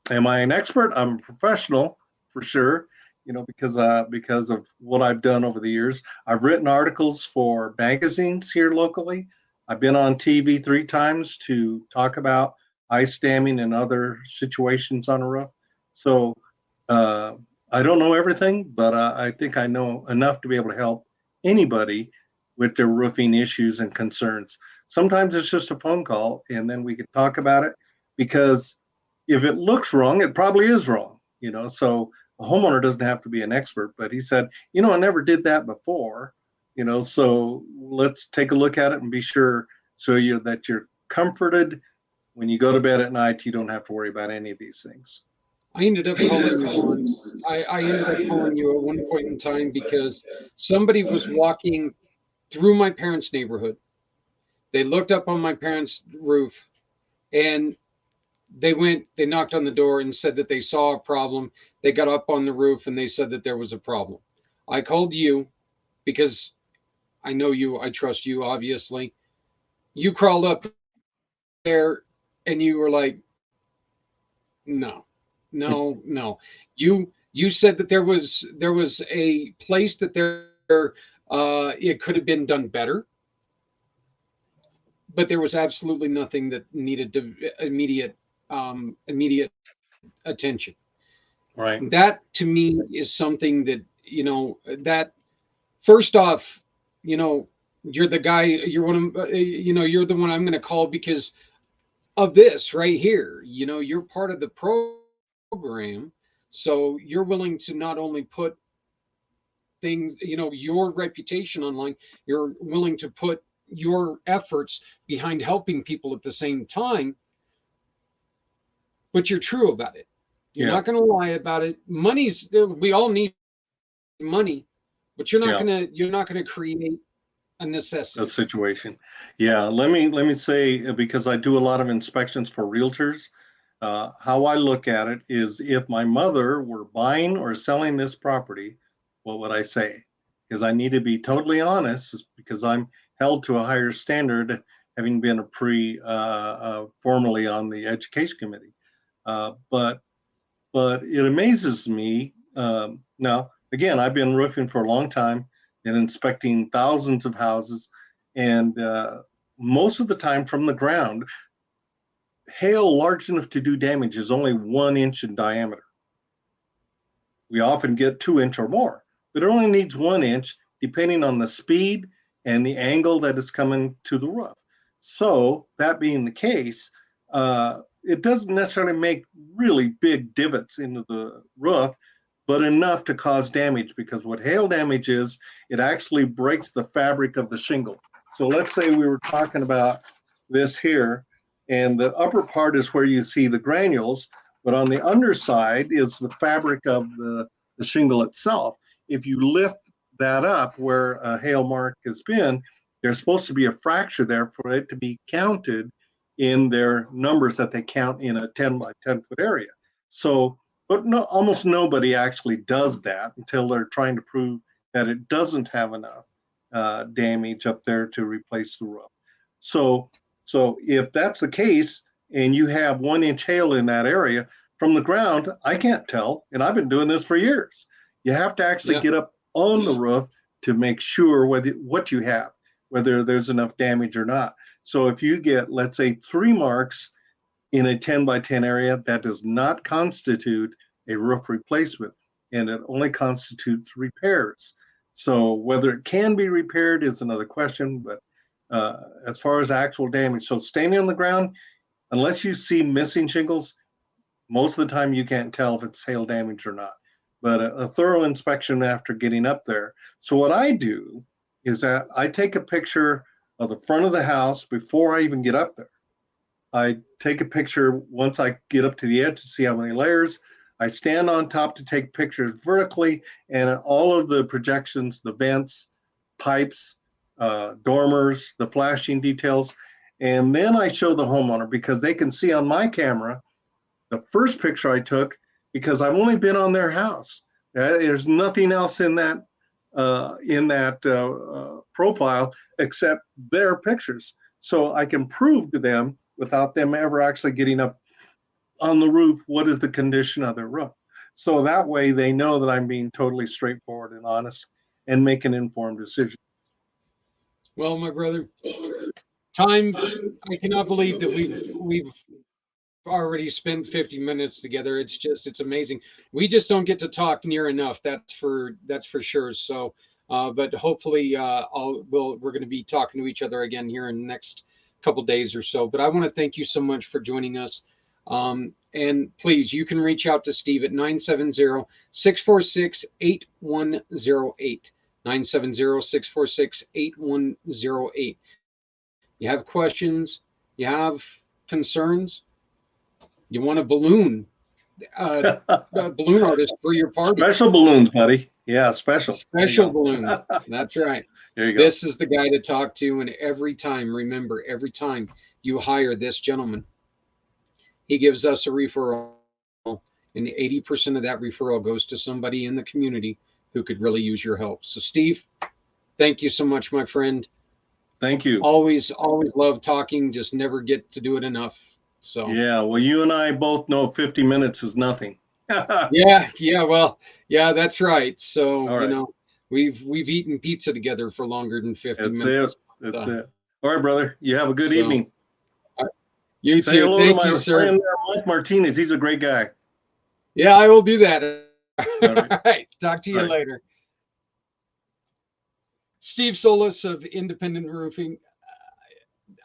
am I an expert? I'm a professional for sure. Because of what I've done over the years. I've written articles for magazines here locally. I've been on TV 3 times to talk about ice damming and other situations on a roof. So I don't know everything, but I think I know enough to be able to help anybody with their roofing issues and concerns. Sometimes it's just a phone call and then we can talk about it, because if it looks wrong, it probably is wrong, you know. So a homeowner doesn't have to be an expert, but he said, you know, I never did that before, you know, so let's take a look at it and be sure so you're comforted when you go to bed at night. You don't have to worry about any of these things. I ended up calling you once. I ended up calling you at one point in time because somebody was walking through my parents' neighborhood. They looked up on my parents' roof and they knocked on the door and said that they saw a problem. They got up on the roof and they said that there was a problem. I called you because I know you, I trust you, obviously. You crawled up there and you were like, no, no, no. You said that there was a place that it could have been done better, but there was absolutely nothing that needed immediate attention. Right. That to me is something that, that first off, you know, you're the guy, you're one of, you're the one I'm going to call because of this right here. You're part of the program. So you're willing to not only put things, your reputation online, you're willing to put your efforts behind helping people at the same time, but you're true about it. You're Yeah. not going to lie about it. We all need money, but Yeah. you're not going to create a A necessity. situation. Yeah. Let me say, because I do a lot of inspections for realtors. How I look at it is, if my mother were buying or selling this property, what would I say? Because I need to be totally honest, because I'm held to a higher standard, having been a formerly on the education committee. But it amazes me. Now, again, I've been roofing for a long time and inspecting thousands of houses, and most of the time from the ground, hail large enough to do damage is only 1 inch in diameter. We often get 2 inch or more, but it only needs 1 inch, depending on the speed and the angle that is coming to the roof. So, that being the case, it doesn't necessarily make really big divots into the roof, but enough to cause damage, because what hail damage is, it actually breaks the fabric of the shingle. So, let's say we were talking about this here, and the upper part is where you see the granules, but on the underside is the fabric of the shingle itself. If you lift that up where a hail mark has been, there's supposed to be a fracture there for it to be counted in their numbers that they count in a 10 by 10-foot area. So, but no, almost nobody actually does that until they're trying to prove that it doesn't have enough damage up there to replace the roof. So, so if that's the case, and you have 1 inch hail in that area from the ground, I can't tell. And I've been doing this for years. You have to actually Yeah. get up on the roof to make sure what you have, whether there's enough damage or not. So if you get, let's say, 3 marks in a 10 by 10 area, that does not constitute a roof replacement, and it only constitutes repairs. So whether it can be repaired is another question, but as far as actual damage, so standing on the ground, unless you see missing shingles, most of the time you can't tell if it's hail damage or not. But a thorough inspection after getting up there. So what I do is that I take a picture of the front of the house before I even get up there. I take a picture once I get up to the edge to see how many layers. I stand on top to take pictures vertically, and all of the projections, the vents, pipes, dormers, the flashing details. And then I show the homeowner, because they can see on my camera the first picture I took, because I've only been on their house. There's nothing else in that profile except their pictures. So I can prove to them, without them ever actually getting up on the roof, what is the condition of their roof. So that way they know that I'm being totally straightforward and honest and make an informed decision. Well, my brother, time, I cannot believe that we've already spent 50 minutes together. It's amazing. We just don't get to talk near enough. That's for sure. So, but hopefully, we're going to be talking to each other again here in the next couple days or so. But I want to thank you so much for joining us. And please, you can reach out to Steve at 970-646-8108. 970-646-8108. You have questions, you have concerns, you want a balloon, a balloon artist for your party. Special balloons, buddy. Yeah, special. Special balloons. That's right. There you go. This is the guy to talk to. And every time, remember, every time you hire this gentleman, he gives us a referral. And 80% of that referral goes to somebody in the community who could really use your help. So, Steve, thank you so much, my friend. Thank you. Always love talking. Just never get to do it enough. So yeah, well, you and I both know 50 minutes is nothing. well, that's right. So right. You know, we've eaten pizza together for longer than 50 minutes. That's it. All right, brother. You have a good evening. You Say too. hello Thank to you, my sir. friend Mike Martinez. He's a great guy. Yeah, I will do that. All right. All right. Talk to you later. Steve Solis of Independent Roofing.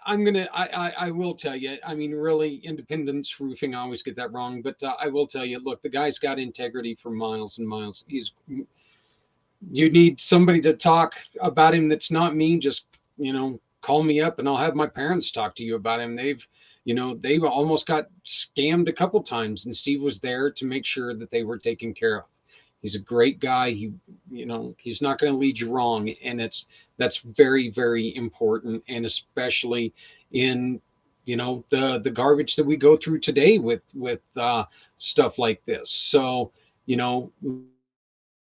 I will tell you, I mean, really, Independence Roofing, I always get that wrong, but I will tell you, look, the guy's got integrity for miles and miles. You need somebody to talk about him that's not me, just, call me up and I'll have my parents talk to you about him. They've almost got scammed a couple times, and Steve was there to make sure that they were taken care of. He's a great guy. He's not going to lead you wrong. And that's very, very important. And especially in, the garbage that we go through today with stuff like this. So,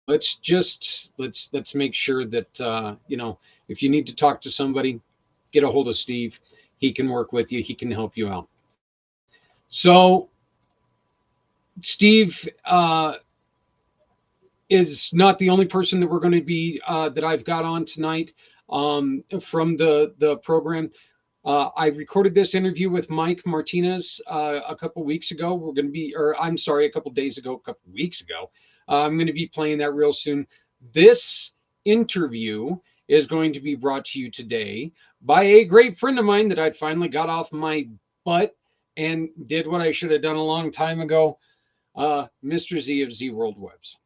let's make sure that, if you need to talk to somebody, get a hold of Steve. He can work with you. He can help you out. So Steve, is not the only person that we're going to be that I've got on tonight from the program. I recorded this interview with Mike Martinez a couple weeks ago. We're going to be, or I'm sorry, a couple days ago, a couple weeks ago. I'm going to be playing that real soon. This interview is going to be brought to you today by a great friend of mine that I'd finally got off my butt and did what I should have done a long time ago. Mr. Z of Z World Webs.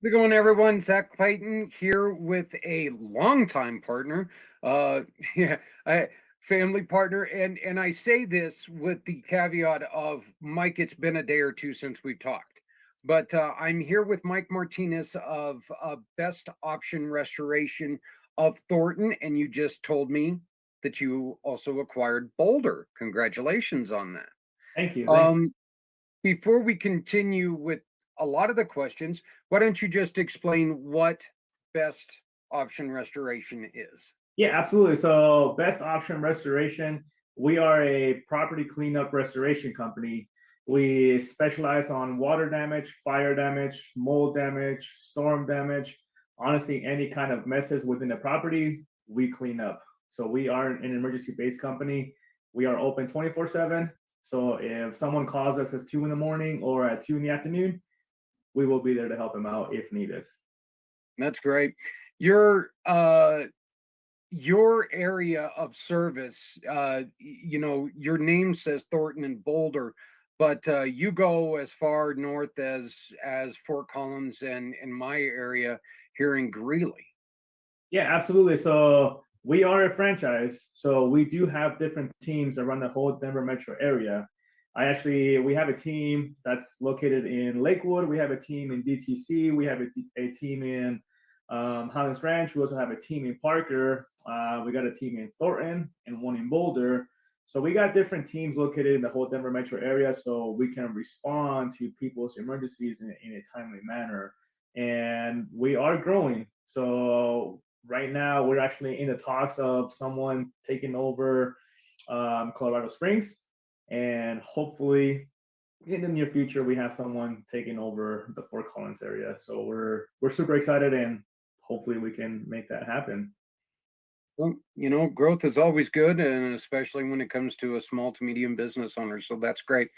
How's it going, everyone? Zach Clayton here with a longtime partner, yeah, a family partner, and I say this with the caveat of Mike. It's been a day or two since we've talked, but I'm here with Mike Martinez of Best Option Restoration of Thornton, and you just told me that you also acquired Boulder. Congratulations on that. Thank you. Thank you. Um, Before we continue with a lot of the questions, why don't you just explain what best option restoration is? Yeah, absolutely. So, Best Option Restoration, we are a property cleanup restoration company. We specialize on water damage, fire damage, mold damage, storm damage. Honestly, any kind of messes within the property, we clean up. So, we are an emergency based company. We are open 24/7. So, if someone calls us at 2 in the morning or at 2 in the afternoon, we will be there to help them out if needed. That's great. Your area of service, your name says Thornton and Boulder, but you go as far north as Fort Collins and in my area here in Greeley. Yeah, absolutely. So we are a franchise. So we do have different teams around the whole Denver metro area. We have a team that's located in Lakewood. We have a team in DTC. We have a team in Highlands Ranch. We also have a team in Parker. We got a team in Thornton and one in Boulder. So we got different teams located in the whole Denver metro area, so we can respond to people's emergencies in a timely manner. And we are growing. So right now, we're actually in the talks of someone taking over Colorado Springs, and hopefully in the near future we have someone taking over the Fort Collins area. So we're super excited, and hopefully we can make that happen. Well, growth is always good, and especially when it comes to a small to medium business owner. So that's great.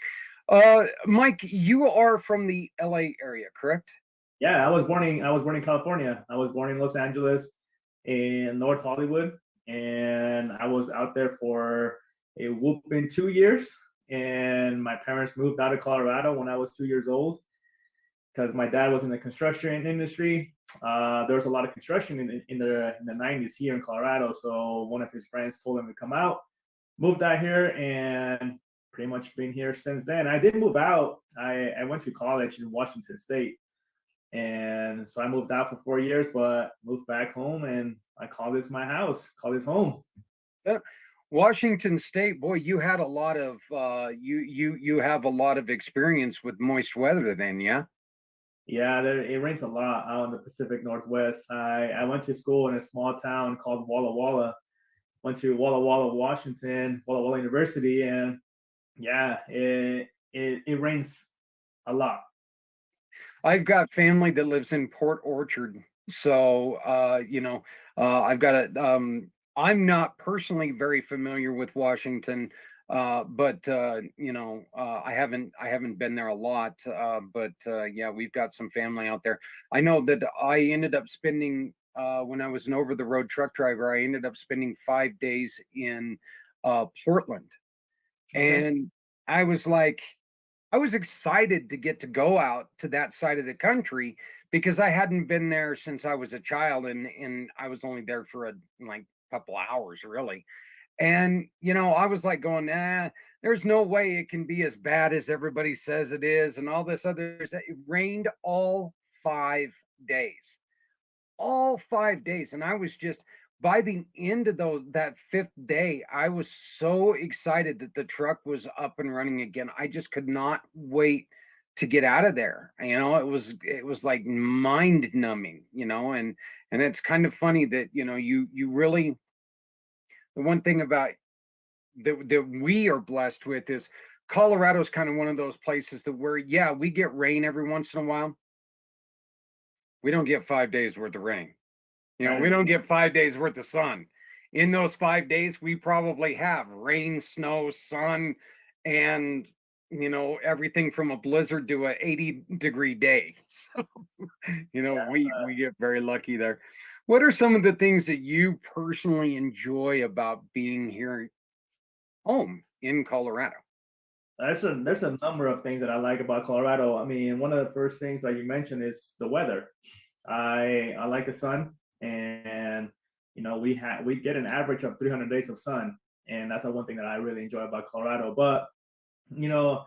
Mike, you are from the LA area, correct? Yeah, I was born in California. I was born in Los Angeles, in North Hollywood, and I was out there for a whooping 2 years. And my parents moved out of Colorado when I was 2 years old because my dad was in the construction industry. There was a lot of construction in the 90s here in Colorado. So one of his friends told him to come out, moved out here, and pretty much been here since then. I did move out. I went to college in Washington State. And so I moved out for 4 years, but moved back home, and I call this my house, call this home. Yeah. Washington State, boy, you had a lot of you have a lot of experience with moist weather then, yeah? Yeah, it rains a lot out in the Pacific Northwest. I went to school in a small town called Walla Walla. Went to Walla Walla, Washington, Walla Walla University, and yeah, it rains a lot. I've got family that lives in Port Orchard. So I've got I'm not personally very familiar with Washington, but I haven't been there a lot. But yeah, we've got some family out there. I know that I ended up spending when I was an over the road truck driver, I ended up spending 5 days in Portland. Okay. And I was like, I was excited to get to go out to that side of the country because I hadn't been there since I was a child, and I was only there for a couple hours really. And I was like going, there's no way it can be as bad as everybody says it is, and all this other. It rained all 5 days, all 5 days, and I was just by the end of that fifth day, I was so excited that the truck was up and running again. I just could not wait to get out of there. It was like mind numbing, and it's kind of funny that you really, the one thing about that we are blessed with is Colorado's kind of one of those places that where, yeah, we get rain every once in a while. We don't get 5 days worth of rain. We don't get 5 days worth of sun. In those 5 days, we probably have rain, snow, sun, and everything from a blizzard to a 80-degree day. So, we get very lucky there. What are some of the things that you personally enjoy about being here home in Colorado? There's a number of things that I like about Colorado. I mean, one of the first things that you mentioned is the weather. I like the sun, and we get an average of 300 days of sun, and that's the one thing that I really enjoy about Colorado. But you know,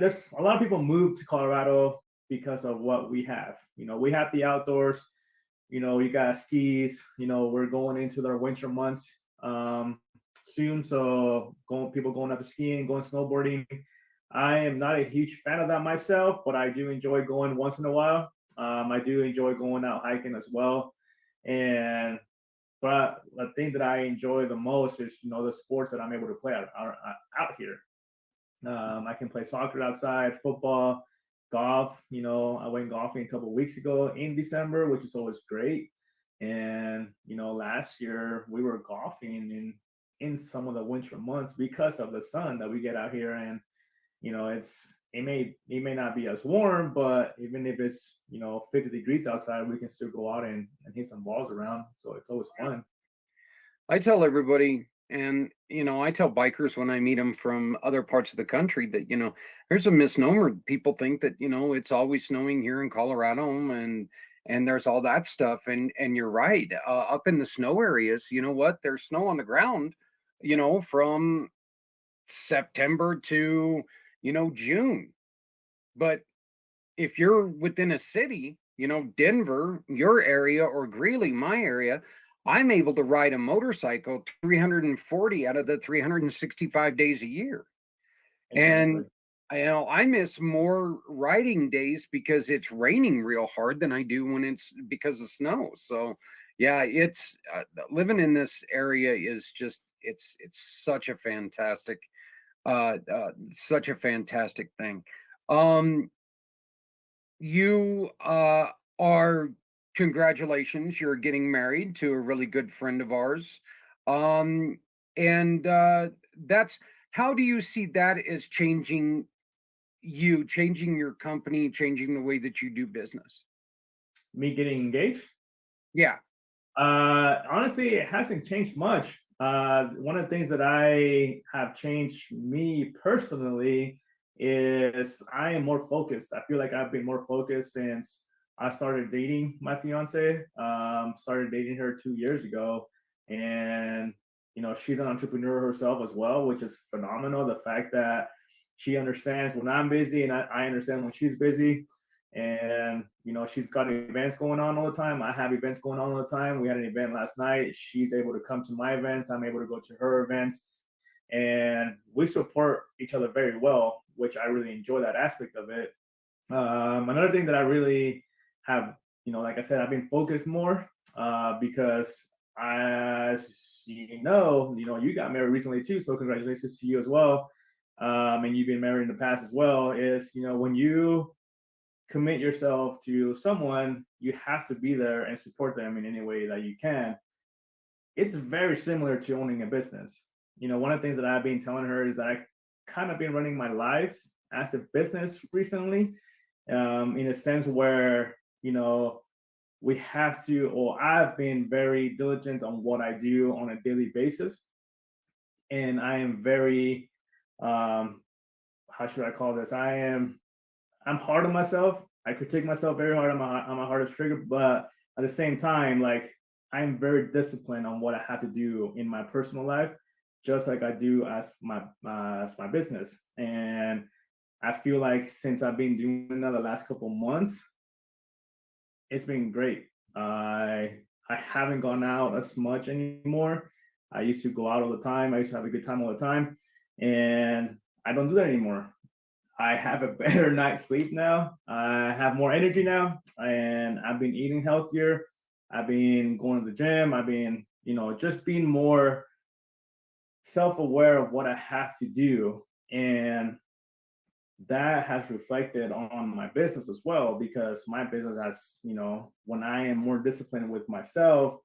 there's a lot of people move to Colorado because of what we have. We have the outdoors. You got skis. We're going into the winter months soon, so people going up to skiing, going snowboarding. I am not a huge fan of that myself, but I do enjoy going once in a while. I do enjoy going out hiking as well, and but the thing that I enjoy the most is the sports that I'm able to play out here. I can play soccer outside, football, golf. I went golfing a couple of weeks ago in December, which is always great. And last year we were golfing in some of the winter months because of the sun that we get out here. And it may not be as warm, but even if it's 50 degrees outside, we can still go out and hit some balls around. So it's always fun. I tell everybody, and I tell bikers when I meet them from other parts of the country that there's a misnomer. People think that it's always snowing here in Colorado, and there's all that stuff, and you're right. Up in the snow areas, you know what? There's snow on the ground, from September to June. But if you're within a city, Denver, your area, or Greeley, my area, I'm able to ride a motorcycle 340 out of the 365 days a year. And I miss more riding days because it's raining real hard than I do when it's because of snow. So yeah, it's living in this area is just it's such a fantastic thing. You are Congratulations, you're getting married to a really good friend of ours. Um, and that's How do you see that as changing changing your company, changing the way that you do business? Me getting engaged? Yeah. Honestly, it hasn't changed much. One of the things that I have changed me personally is I am more focused. I feel like I've been more focused since I started dating my fiance. Started dating her 2 years ago, and she's an entrepreneur herself as well, which is phenomenal. The fact that she understands when I'm busy and I understand when she's busy, and she's got events going on all the time. I have events going on all the time. We had an event last night. She's able to come to my events. I'm able to go to her events, and we support each other very well, which I really enjoy that aspect of it. Another thing that I really have, like I said, I've been focused more because as you got married recently too, so congratulations to you as well. And you've been married in the past as well. Is when you commit yourself to someone, you have to be there and support them in any way that you can. It's very similar to owning a business. One of the things that I've been telling her is that I kind of been running my life as a business recently, in a sense where, we have to, or I've been very diligent on what I do on a daily basis. And I am very, how should I call this? I'm hard on myself. I critique myself very hard. I'm my hardest trigger, but at the same time, like I'm very disciplined on what I have to do in my personal life, just like I do as my business. And I feel like since I've been doing that the last couple months, it's been great. I haven't gone out as much anymore. I used to go out all the time. I used to have a good time all the time, and I don't do that anymore. I have a better night's sleep now. I have more energy now, and I've been eating healthier. I've been going to the gym. I've been, just being more self-aware of what I have to do, and that has reflected on my business as well. Because my business has, when I am more disciplined with myself,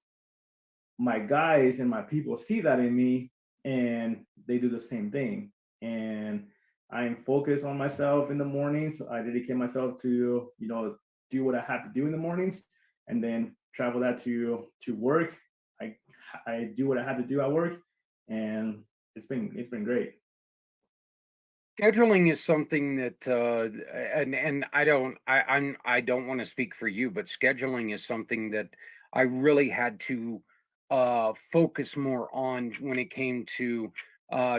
my guys and my people see that in me, and they do the same thing. And I am focused on myself in the mornings. I dedicate myself to, do what I have to do in the mornings, and then travel that to work. I do what I have to do at work, and it's been great. Scheduling is something that, and I don't want to speak for you, but scheduling is something that I really had to focus more on when it came to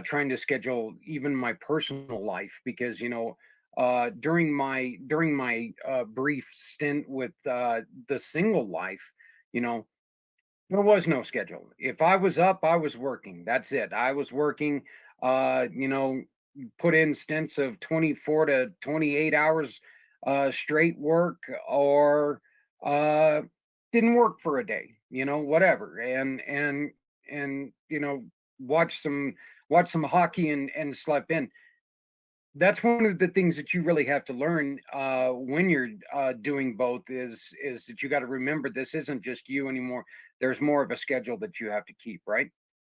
trying to schedule even my personal life, because during my brief stint with the single life, you know, there was no schedule. If I was up, I was working. That's it. I was working. You know, put in stints of 24 to 28 hours straight work, or uh, didn't work for a day. You know, whatever, and watch some hockey and slept in. That's one of the things that you really have to learn when you're doing both, is that you got to remember this isn't just you anymore. There's more of a schedule that you have to keep, right?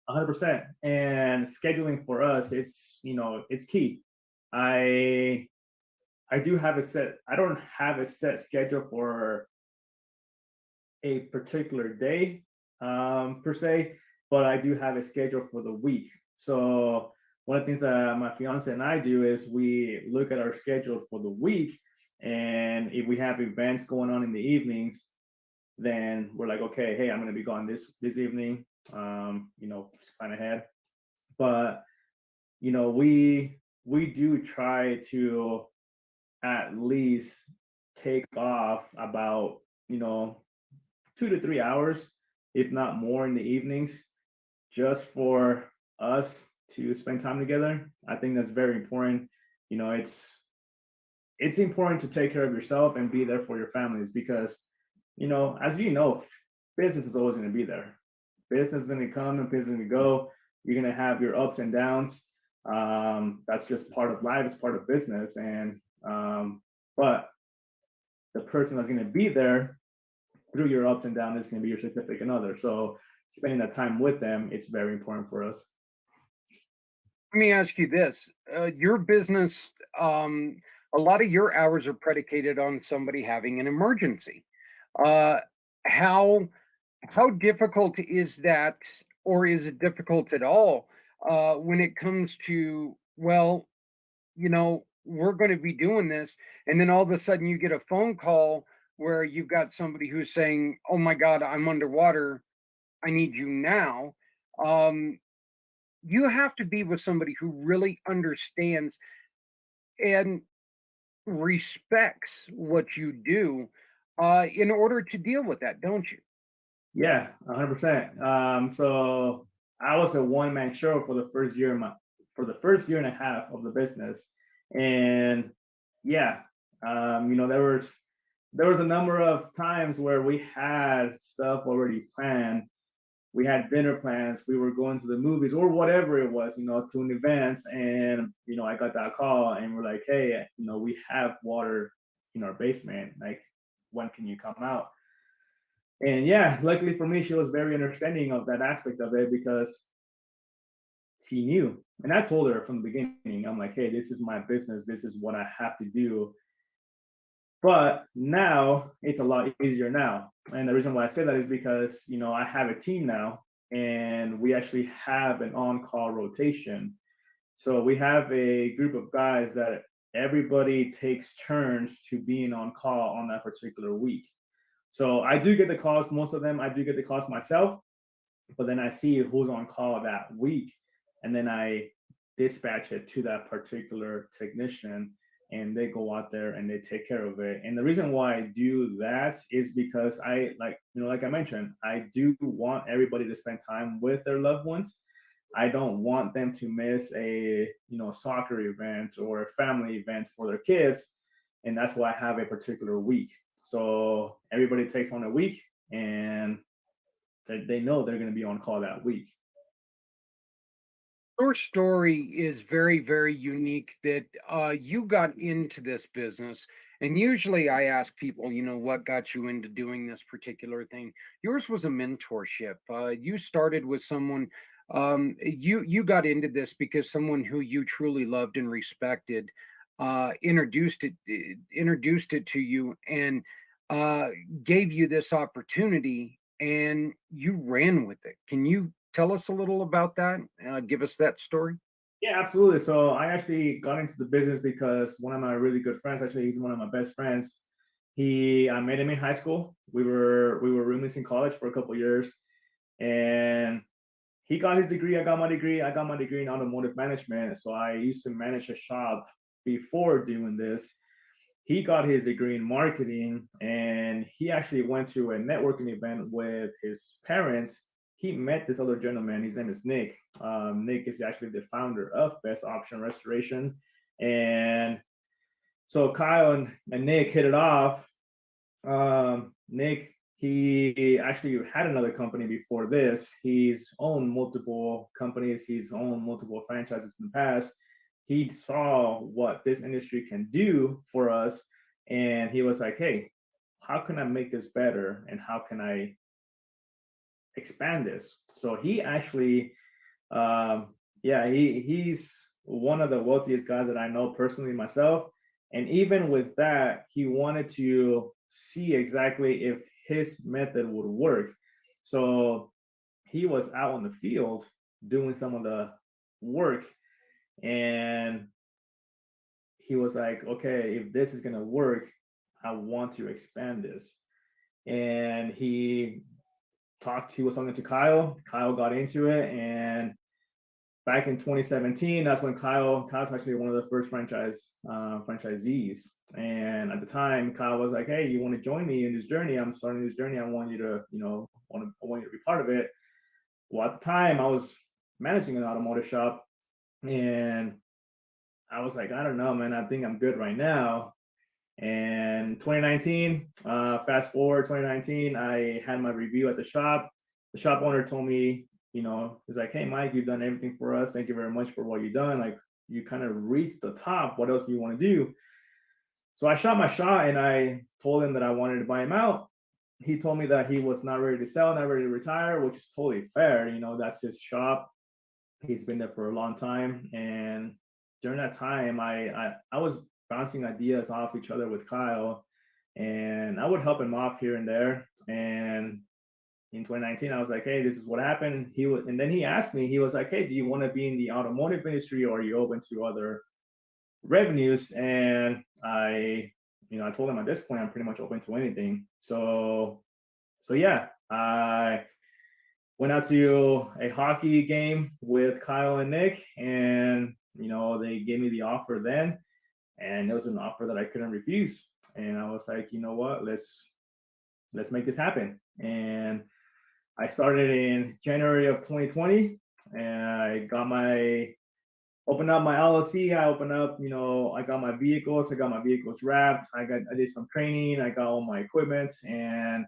100%. And scheduling for us, it's key. I I do have a set. I don't have a set schedule for a particular day, per se, but I do have a schedule for the week. So one of the things that my fiance and I do is we look at our schedule for the week, and if we have events going on in the evenings, then we're like, okay, hey, I'm going to be gone this evening. Just plan ahead. But we do try to at least take off about, 2 to 3 hours, if not more, in the evenings, just for us to spend time together. I think that's very important. It's important to take care of yourself and be there for your families because, as you know, business is always going to be there. Business is going to come and business is going to go. You're going to have your ups and downs. That's just part of life. It's part of business. But the person that's going to be there through your ups and downs is going to be your significant other. So spending that time with them, it's very important for us. Let me ask you this: your business, a lot of your hours are predicated on somebody having an emergency. Uh, how how difficult is that, or is it difficult at all when it comes to, well, we're going to be doing this, and then all of a sudden you get a phone call where you've got somebody who's saying, "Oh my God, I'm underwater. I need you now." Um, you have to be with somebody who really understands and respects what you do in order to deal with that, don't you? Yeah, 100%. So I was a one man show for the first year for the first year and a half of the business, and yeah, there was a number of times where we had stuff already planned. We had dinner plans. We were going to the movies or whatever it was, to an event, and I got that call, and we're like, hey, we have water in our basement. Like, when can you come out? And yeah, luckily for me, she was very understanding of that aspect of it because she knew. And I told her from the beginning, I'm like, hey, this is my business. This is what I have to do. But now it's a lot easier now. And the reason why I say that is because, I have a team now and we actually have an on call rotation. So we have a group of guys that everybody takes turns to being on call on that particular week. So I do get the calls, most of them I do get the calls myself, but then I see who's on call that week, and then I dispatch it to that particular technician, and they go out there and they take care of it. And the reason why I do that is because like I mentioned, I do want everybody to spend time with their loved ones. I don't want them to miss a soccer event or a family event for their kids, and that's why I have a particular week. So everybody takes on a week, and they know they're going to be on call that week. Your story is very, very unique, that you got into this business. And usually I ask people, what got you into doing this particular thing? Yours was a mentorship. You started with someone, you got into this because someone who you truly loved and respected introduced it to you, and uh, gave you this opportunity, and you ran with it. Can you tell us a little about that? Give us that story. Yeah, absolutely. So I actually got into the business because one of my really good friends, actually, he's one of my best friends. I met him in high school. We were roommates in college for a couple of years, and he got his degree. I got my degree. I got my degree in automotive management. So I used to manage a shop before doing this. He got his degree in marketing, and he actually went to a networking event with his parents. He met this other gentleman. His name is Nick. Nick is actually the founder of Best Option Restoration. And so Kyle and Nick hit it off. Nick, he actually had another company before this. He's owned multiple companies, he's owned multiple franchises in the past. He saw what this industry can do for us, and he was like, hey, how can I make this better? And how can I expand this? So he actually, he's one of the wealthiest guys that I know personally myself. And even with that, he wanted to see exactly if his method would work. So he was out on the field doing some of the work, and he was like, okay, if this is going to work, I want to expand this. And he was talking to Kyle. Kyle got into it, and back in 2017, that's when Kyle's actually one of the first franchisees. And at the time, Kyle was like, hey, you want to join me in this journey? I'm starting this journey. I want you to, I want you to be part of it. Well, at the time, I was managing an automotive shop, and I was like, I don't know, man. I think I'm good right now. And 2019, fast forward 2019, I had my review at the shop. The shop owner told me, he's like, hey, Mike, you've done everything for us. Thank you very much for what you've done. Like, you kind of reached the top. What else do you want to do? So I shot my shot, and I told him that I wanted to buy him out. He told me that he was not ready to sell, not ready to retire, which is totally fair. That's his shop. He's been there for a long time. And during that time, I was bouncing ideas off each other with Kyle, and I would help him off here and there. And in 2019, I was like, hey, this is what happened. And then he asked me, he was like, hey, do you want to be in the automotive industry, or are you open to other revenues? And I told him at this point, I'm pretty much open to anything. So yeah, I went out to a hockey game with Kyle and Nick, and they gave me the offer then, and it was an offer that I couldn't refuse. And I was like, you know what, let's make this happen. And I started in January of 2020, and I opened up my LLC. I opened up, I got my vehicles wrapped. I did some training. I got all my equipment, and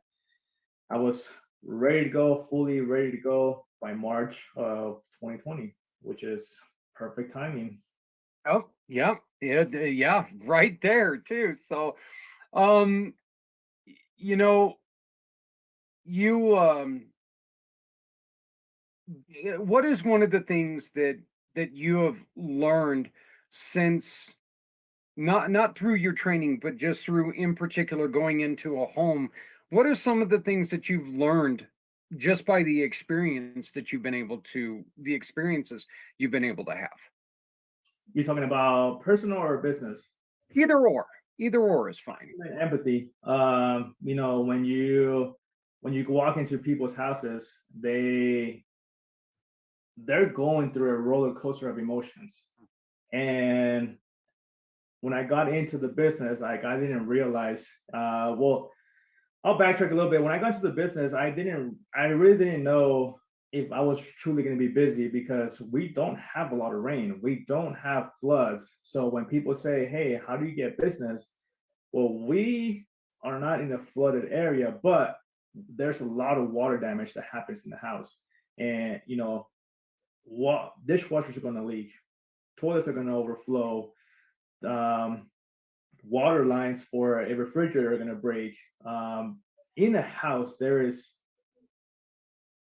I was fully ready to go by March of 2020, which is perfect timing. Oh, yeah, right there too. So, um, you what is one of the things that you have learned since, not through your training, but just through, in particular, going into a home? What are some of the things that you've learned just by the experiences you've been able to have? You're talking about personal or business? Either or is fine. Empathy. When you walk into people's houses, they're going through a roller coaster of emotions. And when I got into the business, like, I didn't realize, well, I'll backtrack a little bit. When I got into the business, I really didn't know if I was truly going to be busy, because we don't have a lot of rain. We don't have floods. So when people say, hey, how do you get business? Well, we are not in a flooded area, but there's a lot of water damage that happens in the house. And, dishwashers are going to leak, toilets are going to overflow, water lines for a refrigerator are going to break. In a house, there is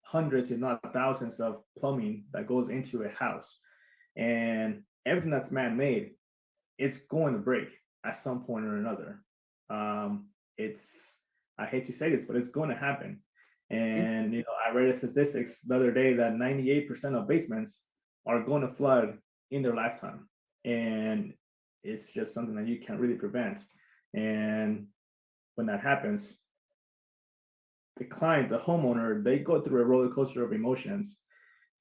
hundreds, if not thousands, of plumbing that goes into a house, and everything that's man-made, it's going to break at some point or another. I hate to say this, but it's going to happen. And I read a statistics the other day that 98% of basements are going to flood in their lifetime, and it's just something that you can't really prevent. And when that happens, the client, the homeowner, they go through a roller coaster of emotions.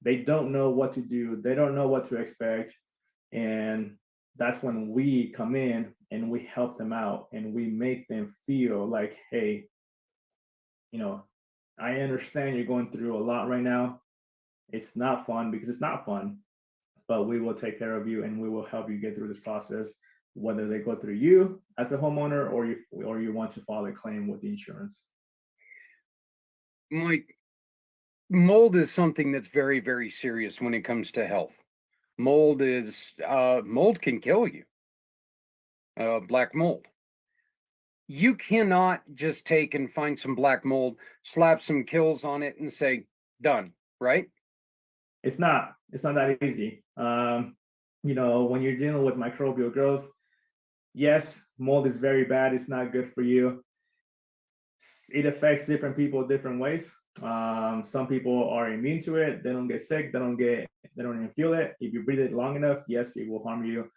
They don't know what to do. They don't know what to expect. And that's when we come in and we help them out and we make them feel like, hey, you know, I understand you're going through a lot right now. It's not fun because it's not fun, but we will take care of you and we will help you get through this process, whether they go through you as a homeowner or you want to file a claim with the insurance. Mike, mold is something that's very, very serious when it comes to health. Mold can kill you. Black mold. You cannot just take and find some black mold, slap some kills on it, and say done. Right? It's not that easy. When you're dealing with microbial growth, yes, mold is very bad. It's not good for you. It affects different people different ways. Some people are immune to it. They don't get sick. They don't even feel it. If you breathe it long enough, yes, it will harm you.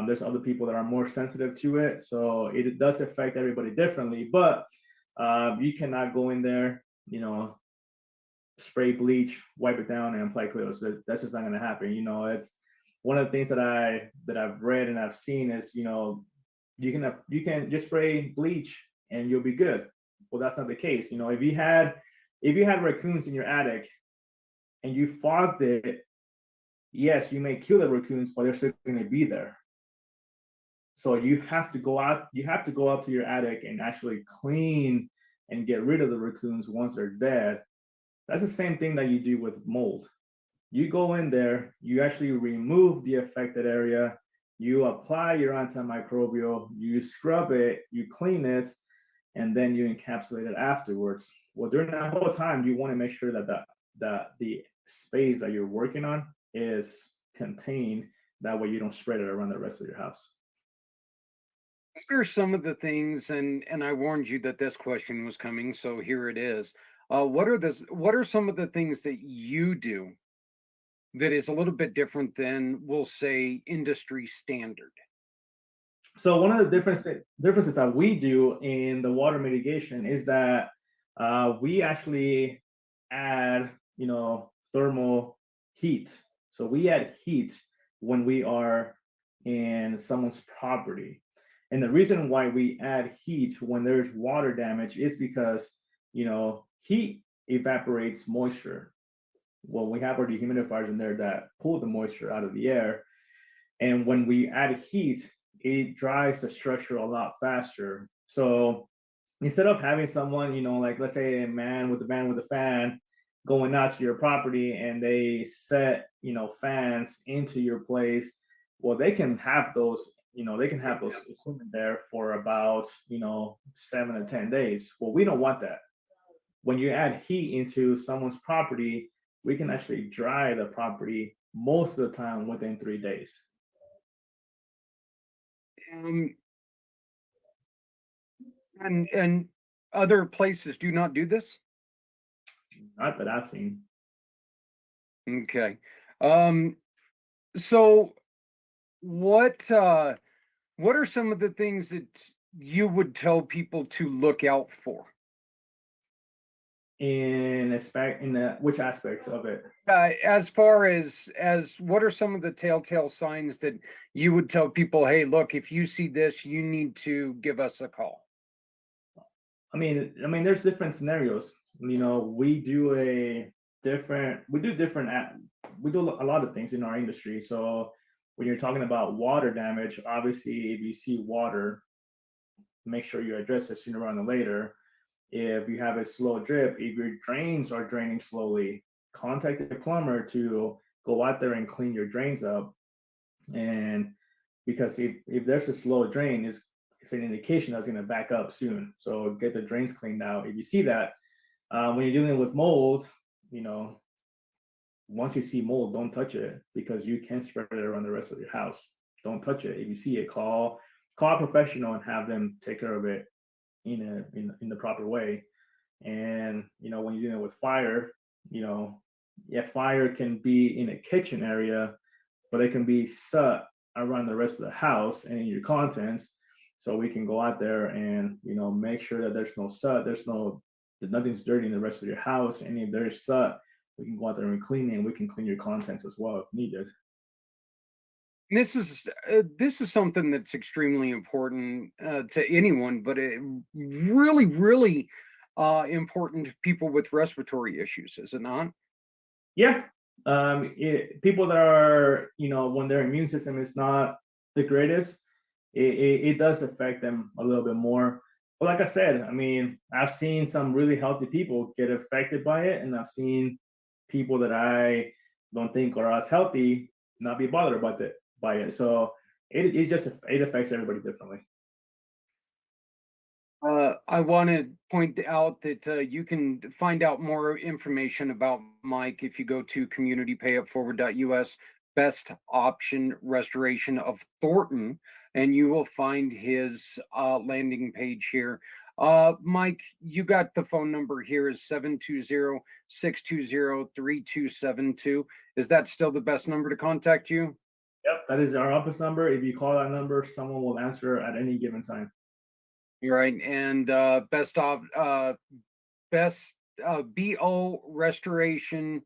There's other people that are more sensitive to it. So it does affect everybody differently, but you cannot go in there, spray bleach, wipe it down, and apply cleos. That's just not going to happen. It's one of the things that I've read and I've seen is, you can just spray bleach and you'll be good. Well, that's not the case. If you had raccoons in your attic and you fogged it, yes, you may kill the raccoons, but they're still going to be there. So you have to go out to your attic and actually clean and get rid of the raccoons once they're dead. That's the same thing that you do with mold. You go in there, you actually remove the affected area, you apply your antimicrobial, you scrub it, you clean it, and then you encapsulate it afterwards. Well, during that whole time, you want to make sure that the space that you're working on is contained. That way you don't spread it around the rest of your house. What are some of the things, and I warned you that this question was coming, so here it is. What are some of the things that you do that is a little bit different than, we'll say, industry standard? So one of the differences that we do in the water mitigation is that we actually add, thermal heat. So we add heat when we are in someone's property. And the reason why we add heat when there's water damage is because, heat evaporates moisture. Well, we have our dehumidifiers in there that pull the moisture out of the air. And when we add heat, it dries the structure a lot faster. So instead of having someone, like let's say a man with a fan going out to your property and they set, fans into your place, well, they can have those equipment there for about, 7 to 10 days. Well, we don't want that. When you add heat into someone's property, we can actually dry the property most of the time within 3 days. And other places do not do this? Not that I've seen. Okay. So what are some of the things that you would tell people to look out for? Which aspects of it? As far as what are some of the telltale signs that you would tell people, hey, look, if you see this, you need to give us a call? I mean, there's different scenarios. We do a we do a lot of things in our industry. So when you're talking about water damage, obviously, if you see water, make sure you address it sooner rather than later. If you have a slow drip, if your drains are draining slowly, contact the plumber to go out there and clean your drains up. And because if there's a slow drain, it's an indication that's going to back up soon. So get the drains cleaned out. If you see that, when you're dealing with mold, once you see mold, don't touch it because you can spread it around the rest of your house. Don't touch it. If you see it, call a professional and have them take care of it in the proper way. And when you're dealing with fire, fire can be in a kitchen area, but it can be soot around the rest of the house and in your contents. So we can go out there and make sure that there's no soot, that nothing's dirty in the rest of your house. And if there's soot, we can go out there and clean it, and we can clean your contents as well if needed. This is something that's extremely important to anyone, but it really, really important to people with respiratory issues, is it not? Yeah. People that are, when their immune system is not the greatest, it does affect them a little bit more. But like I said, I mean, I've seen some really healthy people get affected by it, and I've seen people that I don't think are as healthy not be bothered by it. So it affects everybody differently. I want to point out that you can find out more information about Mike if you go to communitypayupforward.us, best option restoration of Thornton, and you will find his landing page here. Mike, you got the phone number here is 720-620-3272. Is that still the best number to contact you? Yep, that is our office number. If you call that number, someone will answer at any given time. You're right. And best BO restoration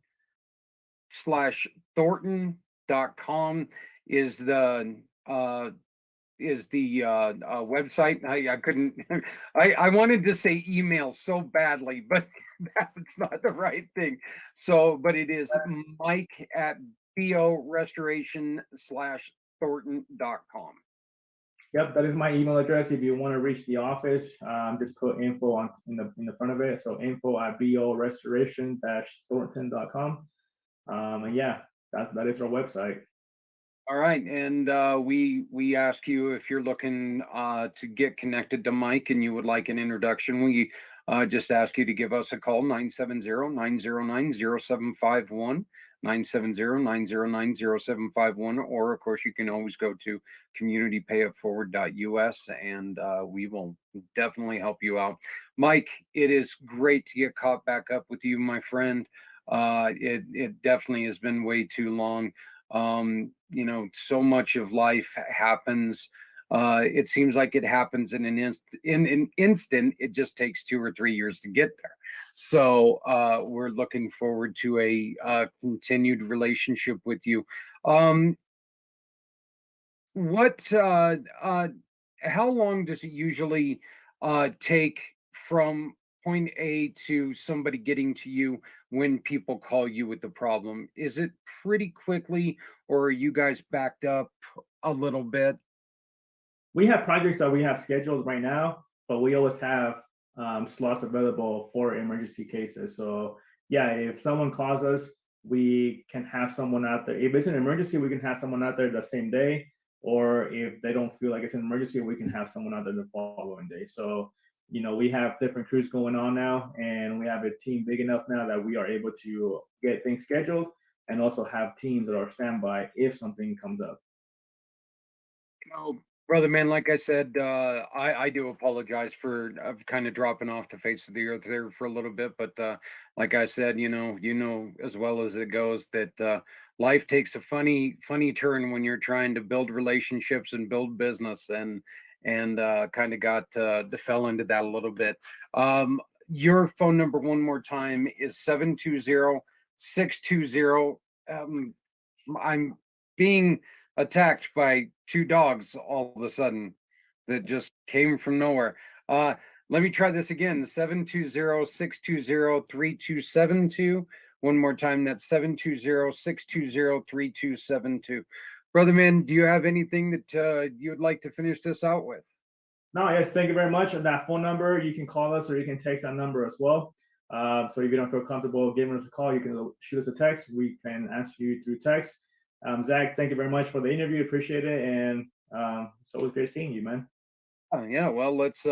/Thornton.com is the website. I couldn't I wanted to say email so badly, but that's not the right thing. So, but it is Mike at BO restoration /Thornton.com. Yep, that is my email address. If you want to reach the office, just put info in the front of it. So info@borestoration-thornton.com. And yeah, that is our website. All right, and we ask you if you're looking to get connected to Mike and you would like an introduction. We just ask you to give us a call, 970-909-0751, 970-909-0751, or of course you can always go to communitypayupforward.us, and we will definitely help you out. Mike, it is great to get caught back up with you, my friend. It definitely has been way too long. So much of life happens. It seems like it happens in an instant. It just takes 2 or 3 years to get there. So we're looking forward to a continued relationship with you. How long does it usually take from point A to somebody getting to you when people call you with the problem? Is it pretty quickly, or are you guys backed up a little bit? We have projects that we have scheduled right now, but we always have slots available for emergency cases. So yeah, if someone calls us, we can have someone out there. If it's an emergency, we can have someone out there the same day. Or if they don't feel like it's an emergency, we can have someone out there the following day. So, we have different crews going on now, and we have a team big enough now that we are able to get things scheduled and also have teams that are standby if something comes up. Well, brother, man, like I said, I do apologize for kind of dropping off the face of the earth there for a little bit, but like I said, you know as well as it goes that life takes a funny turn when you're trying to build relationships and build business, and kind of fell into that a little bit. Your phone number one more time is 720-620. I'm being attacked by 2 dogs all of a sudden that just came from nowhere. Let me try this again, 720-620-3272. One more time, that's 720-620-3272. Brother man, do you have anything that you would like to finish this out with? No, yes, thank you very much. And that phone number, you can call us or you can text that number as well. So if you don't feel comfortable giving us a call, you can shoot us a text. We can answer you through text. Zach, thank you very much for the interview. Appreciate it. And it's always great seeing you, man. Yeah, well, let's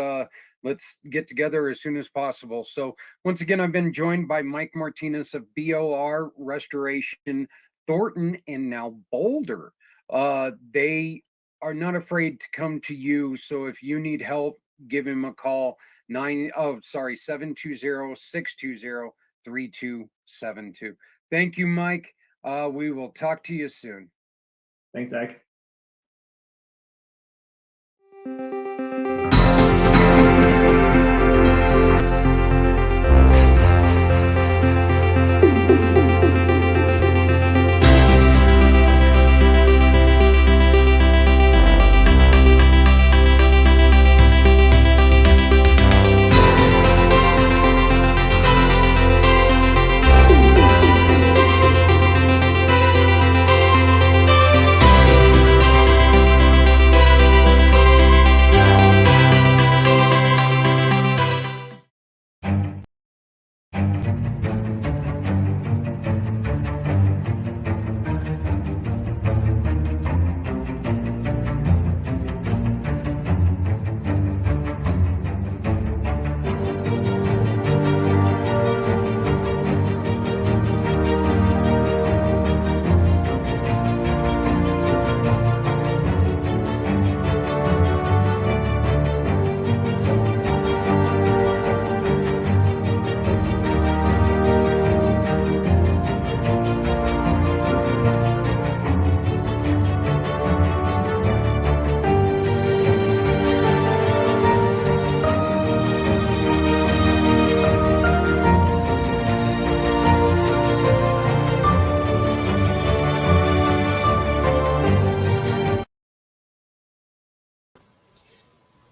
get together as soon as possible. So once again, I've been joined by Mike Martinez of BOR Restoration, Thornton, and now Boulder. They are not afraid to come to you. So if you need help, give him a call. 720-620-3272. Thank you, Mike. We will talk to you soon. Thanks, Zach.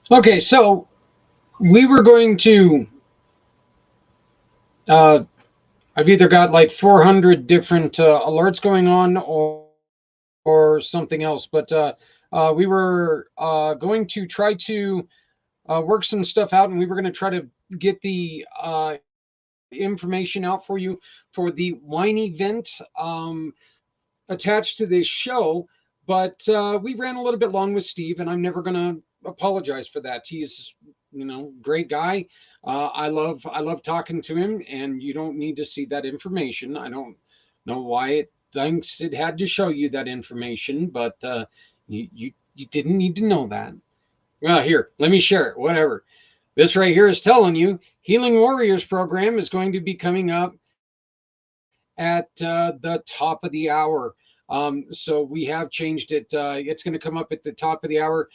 Okay, so we were going to. I've either got like 400 different alerts going on, or something else, but we were going to try to work some stuff out, and we were going to try to get the information out for you for the wine event attached to this show. But we ran a little bit long with Steve, and I'm never going to apologize for that. He's, great guy. I love talking to him, and you don't need to see that information. I don't know why it thinks it had to show you that information, but you didn't need to know that. Well, here, let me share it. Whatever. This right here is telling you Healing Warriors program is going to be coming up at the top of the hour. So we have changed it. It's going to come up at the top of the hour.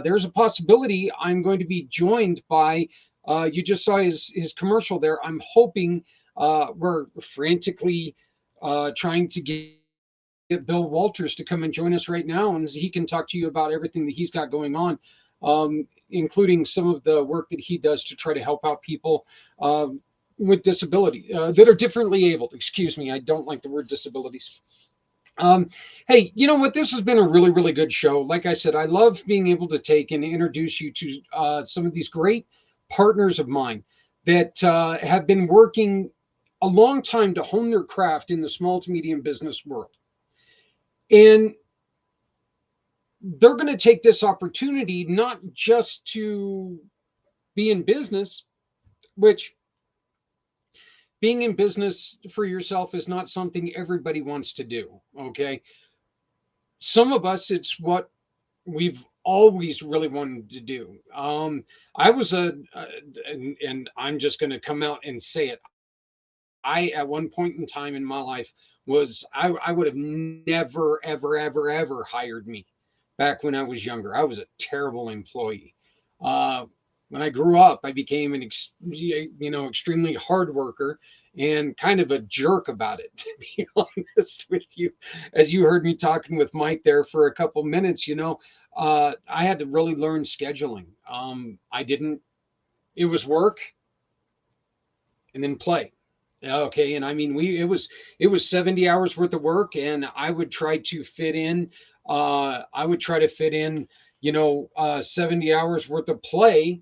There's a possibility I'm going to be joined by, you just saw his commercial there. I'm hoping we're frantically trying to get Bill Walters to come and join us right now, and he can talk to you about everything that he's got going on, including some of the work that he does to try to help out people with disability that are differently abled. Excuse me, I don't like the word disabilities. Hey, you know what? This has been a really, really good show. Like I said, I love being able to take and introduce you to some of these great partners of mine that have been working a long time to hone their craft in the small to medium business world. And they're going to take this opportunity not just to be in business, which being in business for yourself is not something everybody wants to do. Okay. Some of us, it's what we've always really wanted to do. I was and I'm just going to come out and say it. At one point in time in my life I would have never, ever, ever, ever hired me back when I was younger. I was a terrible employee. When I grew up, I became an extremely hard worker and kind of a jerk about it, to be honest with you. As you heard me talking with Mike there for a couple minutes, I had to really learn scheduling. It was work and then play. Okay. And I mean, it was 70 hours worth of work, and I would try to fit in, 70 hours worth of play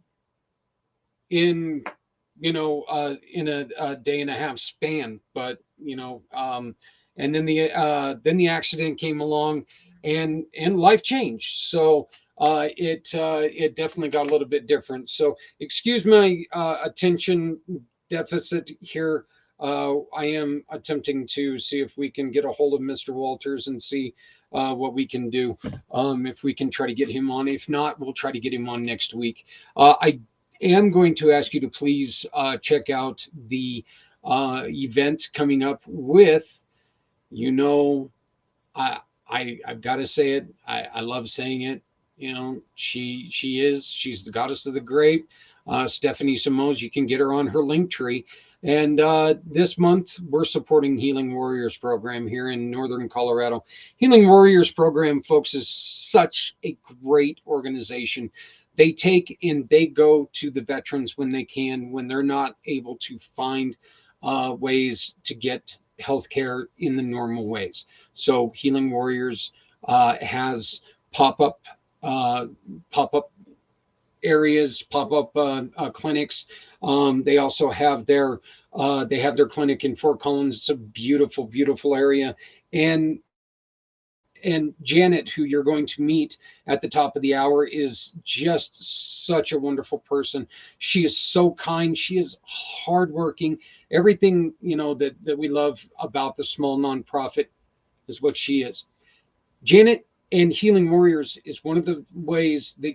in a day and a half span. But and then the accident came along, and life changed. So it definitely got a little bit different. So excuse my attention deficit here. I am attempting to see if we can get a hold of Mr. Walters and see what we can do. If we can try to get him on. If not, we'll try to get him on next week. I am going to ask you to please check out the event coming up with, I've got to say it. I love saying it. You know, she's the goddess of the grape. Stephanie Simons, you can get her on her link tree. And this month, we're supporting Healing Warriors program here in Northern Colorado. Healing Warriors program, folks, is such a great organization. They take and they go to the veterans when they can, when they're not able to find ways to get healthcare in the normal ways. So Healing Warriors has pop-up pop-up areas, pop-up clinics. They also have their clinic in Fort Collins. It's a beautiful, beautiful area. And Janet, who you're going to meet at the top of the hour, is just such a wonderful person. She is so kind. She is hardworking. Everything, you know, that we love about the small nonprofit is what she is. Janet and Healing Warriors is one of the ways that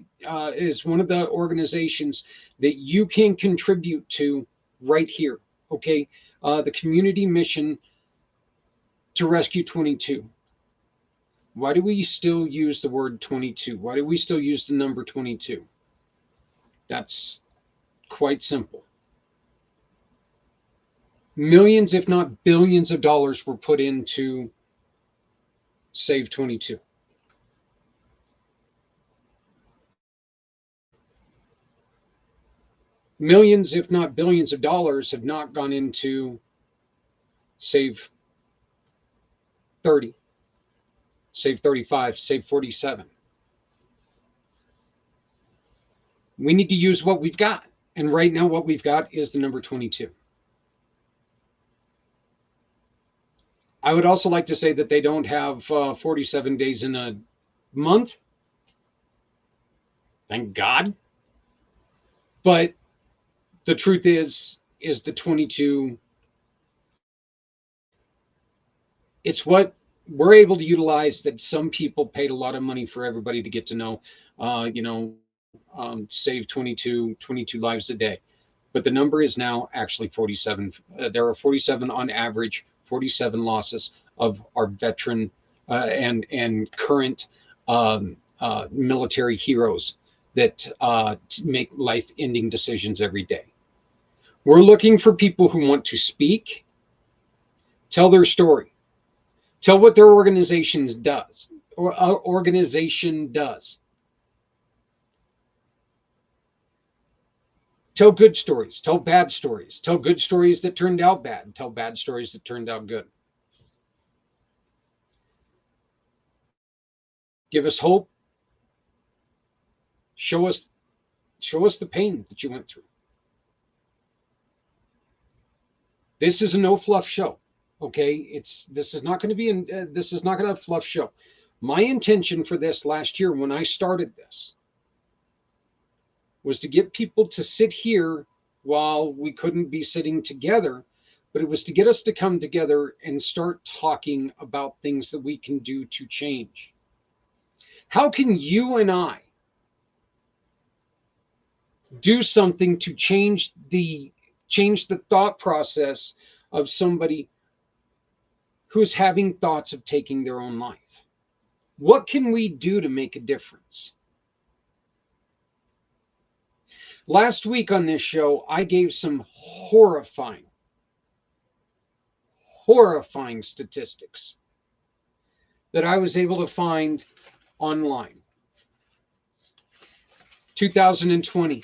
is one of the organizations that you can contribute to right here. Okay, the community mission to rescue 22. Why do we still use the word 22? Why do we still use the number 22? That's quite simple. Millions, if not billions of dollars were put into Save 22. Millions, if not billions of dollars have not gone into Save 30, Save 35, Save 47. We need to use what we've got. And right now, what we've got is the number 22. I would also like to say that they don't have 47 days in a month. Thank God. But the truth is the 22, it's what we're able to utilize that some people paid a lot of money for everybody to get to know, save 22 lives a day. But the number is now actually 47. There are 47 on average, 47 losses of our veteran and current military heroes that make life-ending decisions every day. We're looking for people who want to speak, tell their story, tell what their organization does. Tell good stories, tell bad stories, tell good stories that turned out bad, tell bad stories that turned out good. Give us hope. Show us the pain that you went through. This is a no fluff show. Okay, this is not going to be this is not going to be a fluff show. My intention for this last year when I started this was to get people to sit here while we couldn't be sitting together, but it was to get us to come together and start talking about things that we can do to change. How can you and I do something to change the thought process of somebody who's having thoughts of taking their own life? What can we do to make a difference? Last week on this show, I gave some horrifying statistics that I was able to find online. 2020.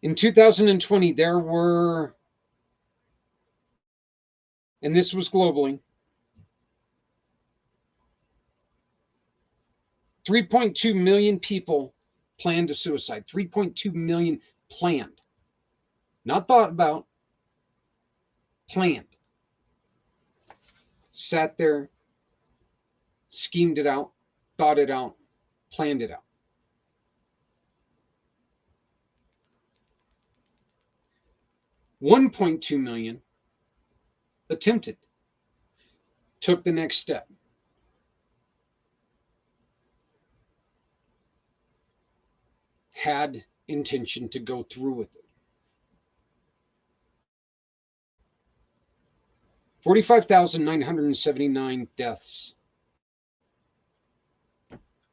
In 2020, there were, and this was globally, 3.2 million people planned a suicide. 3.2 million planned. Not thought about, planned. Sat there, schemed it out, thought it out, planned it out. 1.2 million attempted, took the next step. Had intention to go through with it. 45,979 deaths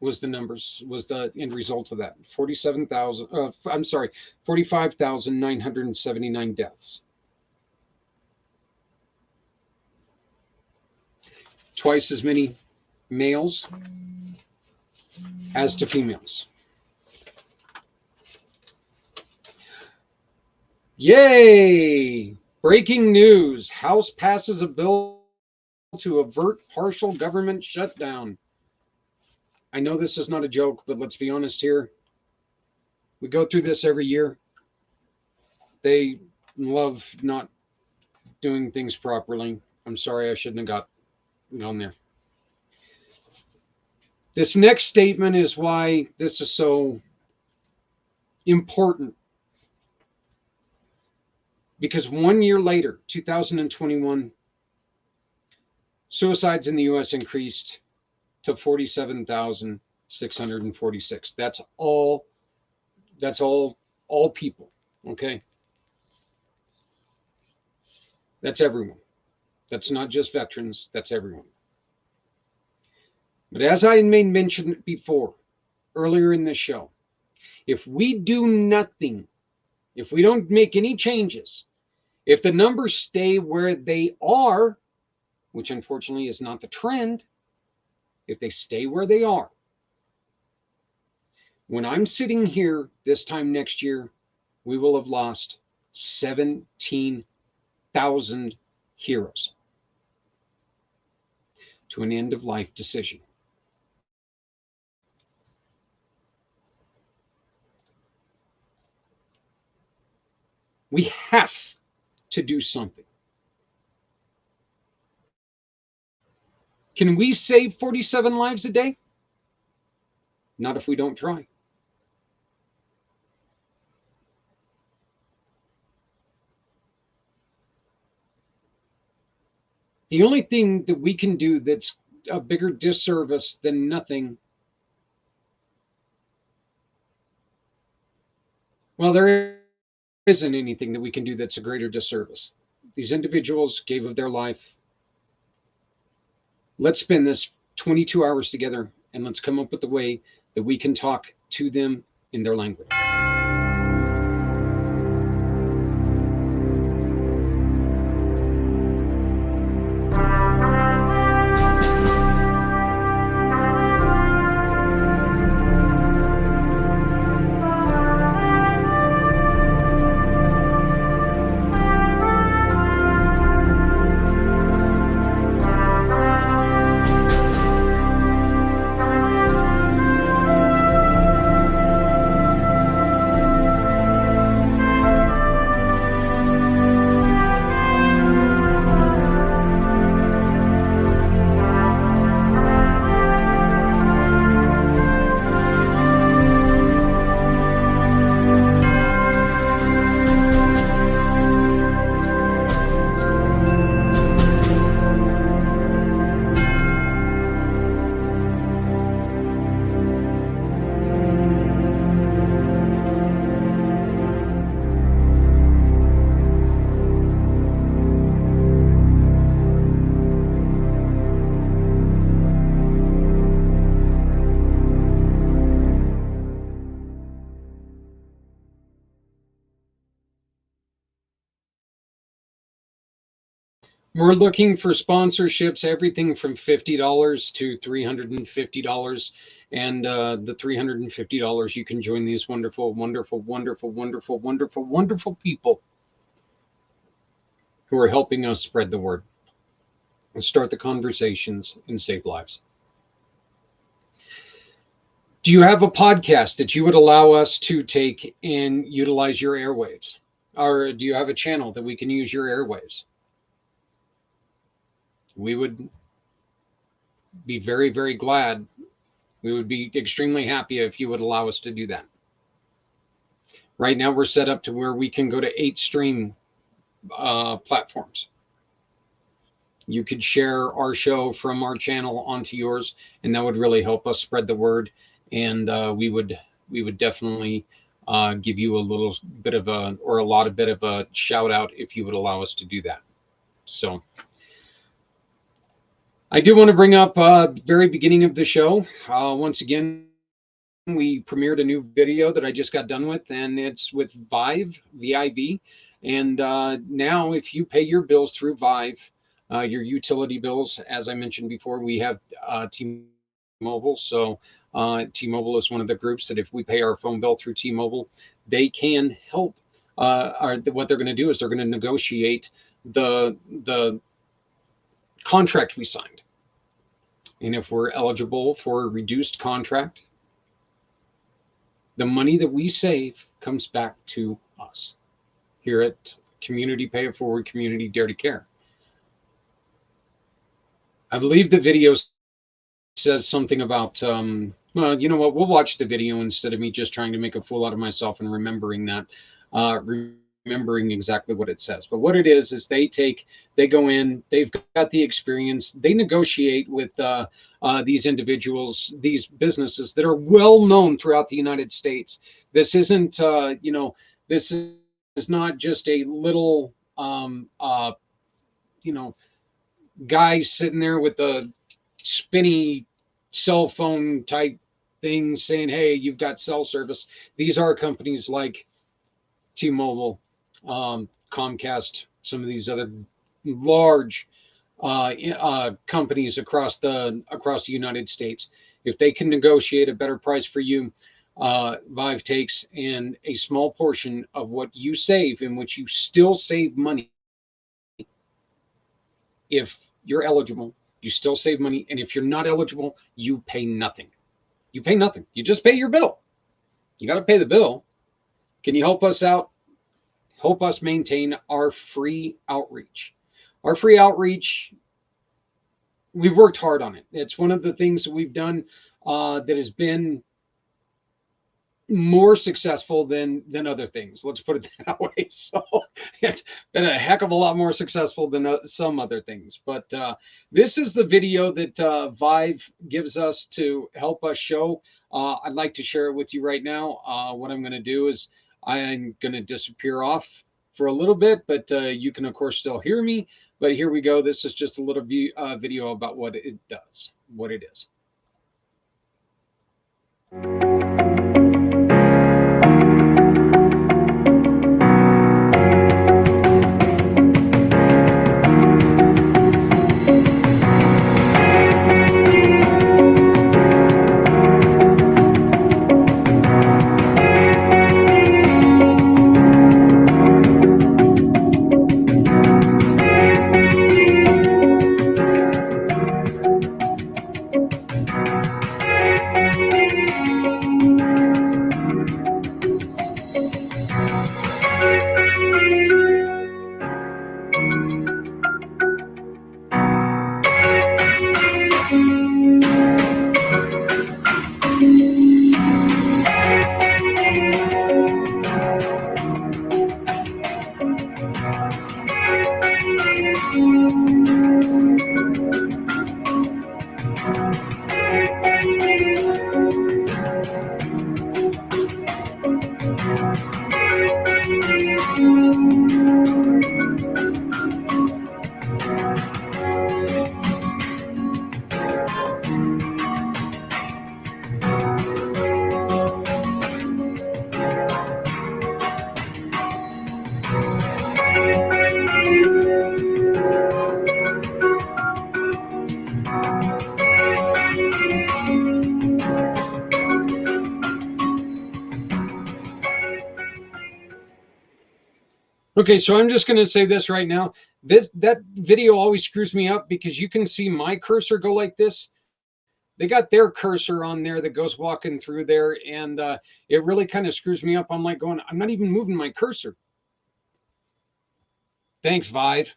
was the end result of that. 45,979 deaths. Twice as many males as to females. Yay! Breaking news. House passes a bill to avert partial government shutdown. I know this is not a joke, but let's be honest here. We go through this every year. They love not doing things properly. I'm sorry, I shouldn't have gone there. This next statement is why this is so important. Because 1 year later, 2021, suicides in the U.S. increased to 47,646. That's all people, okay? That's everyone. That's not just veterans, that's everyone. But as I made mention before, earlier in this show, if we do nothing, if we don't make any changes, if the numbers stay where they are, which unfortunately is not the trend, if they stay where they are, when I'm sitting here this time next year, we will have lost 17,000 heroes to an end-of-life decision. We have to do something. Can we save 47 lives a day? Not if we don't try. The only thing that we can do that's a bigger disservice than nothing, well, there isn't anything that we can do that's a greater disservice. These individuals gave of their life. Let's spend this 22 hours together and let's come up with a way that we can talk to them in their language. We're looking for sponsorships, everything from $50 to $350. And the $350, you can join these wonderful, wonderful, wonderful, wonderful, wonderful, wonderful people who are helping us spread the word and start the conversations and save lives. Do you have a podcast that you would allow us to take and utilize your airwaves? Or do you have a channel that we can use your airwaves? We would be very, very glad. We would be extremely happy if you would allow us to do that. Right now, we're set up to where we can go to 8 stream platforms. You could share our show from our channel onto yours, and that would really help us spread the word. And we would definitely give you a little bit of a, or a lot of bit of a shout out if you would allow us to do that. So I do want to bring up very beginning of the show. Once again, we premiered a new video that I just got done with, and it's with Vive, V-I-V. And now if you pay your bills through Vive, your utility bills, as I mentioned before, we have T-Mobile. So T-Mobile is one of the groups that if we pay our phone bill through T-Mobile, they can help. What they're going to do is they're going to negotiate the contract we signed. And if we're eligible for a reduced contract, the money that we save comes back to us here at Community Pay It Forward, Community Dare to Care. I believe the video says something about, well, you know what? We'll watch the video instead of me just trying to make a fool out of myself and remembering that, remembering exactly what it says. But what it is they go in, they've got the experience, they negotiate with these individuals, these businesses that are well known throughout the United States. This isn't, you know, this is not just a little, you know, guy sitting there with a spinny cell phone type thing saying, hey, you've got cell service. These are companies like T-Mobile, Comcast, some of these other large companies across the United States. If they can negotiate a better price for you, Vive takes, and a small portion of what you save, in which you still save money. If you're eligible, you still save money, and if you're not eligible, you pay nothing. You pay nothing. You just pay your bill. You got to pay the bill. Can you help us out? Help us maintain our free outreach. Our free outreach, we've worked hard on it. It's one of the things that we've done that has been more successful than other things. Let's put it that way. So it's been a heck of a lot more successful than some other things. But this is the video that Vive gives us to help us show. I'd like to share it with you right now. What I'm going to do is I'm going to disappear off for a little bit, but you can, of course, still hear me. But here we go. This is just a little video about what it does, what it is. Okay, so I'm just going to say this right now. That video always screws me up because you can see my cursor go like this. They got their cursor on there that goes walking through there, and it really kind of screws me up. I'm like going, I'm not even moving my cursor. Thanks, Vive.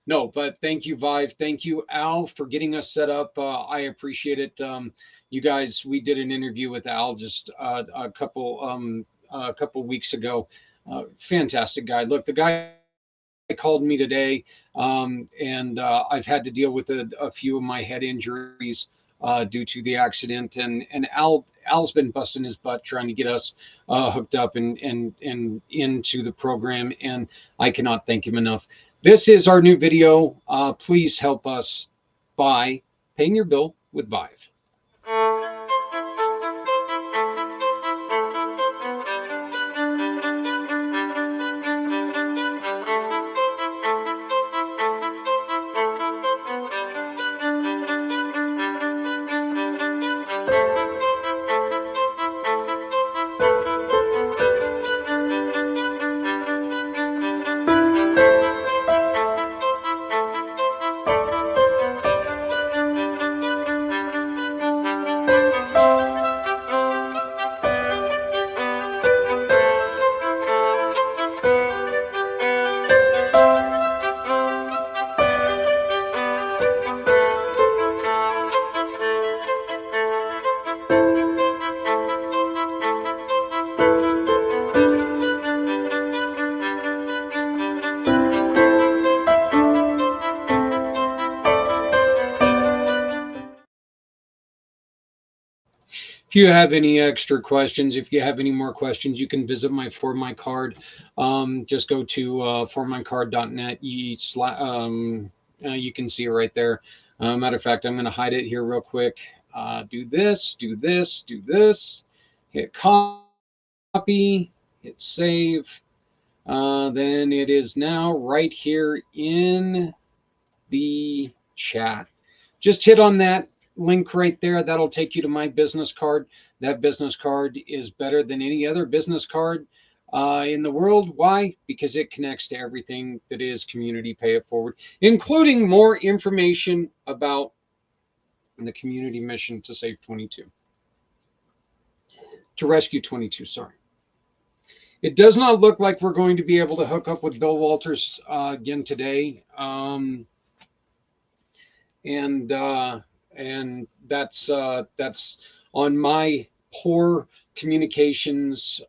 No, but thank you, Vive. Thank you, Al, for getting us set up. I appreciate it. You guys, we did an interview with Al just a couple weeks ago. Fantastic guy. Look, the guy called me today, and I've had to deal with a few of my head injuries due to the accident, and Al's been busting his butt trying to get us hooked up and into the program, and I cannot thank him enough. This is our new video. Please help us by paying your bill with Vive. If you have any extra questions, if you have any more questions, you can visit my For My Card. Just go to formycard.net. You can see it right there. Matter of fact, I'm going to hide it here real quick. Do this, do this, do this. Hit copy, hit save. Then it is now right here in the chat. Just hit on that link right there. That'll take you to my business card. That business card is better than any other business card in the world. Why? Because it connects to everything that is Community Pay It Forward, including more information about the community mission to save 22. To rescue 22, sorry. It does not look like we're going to be able to hook up with Bill Walters again today. And that's on my poor communications,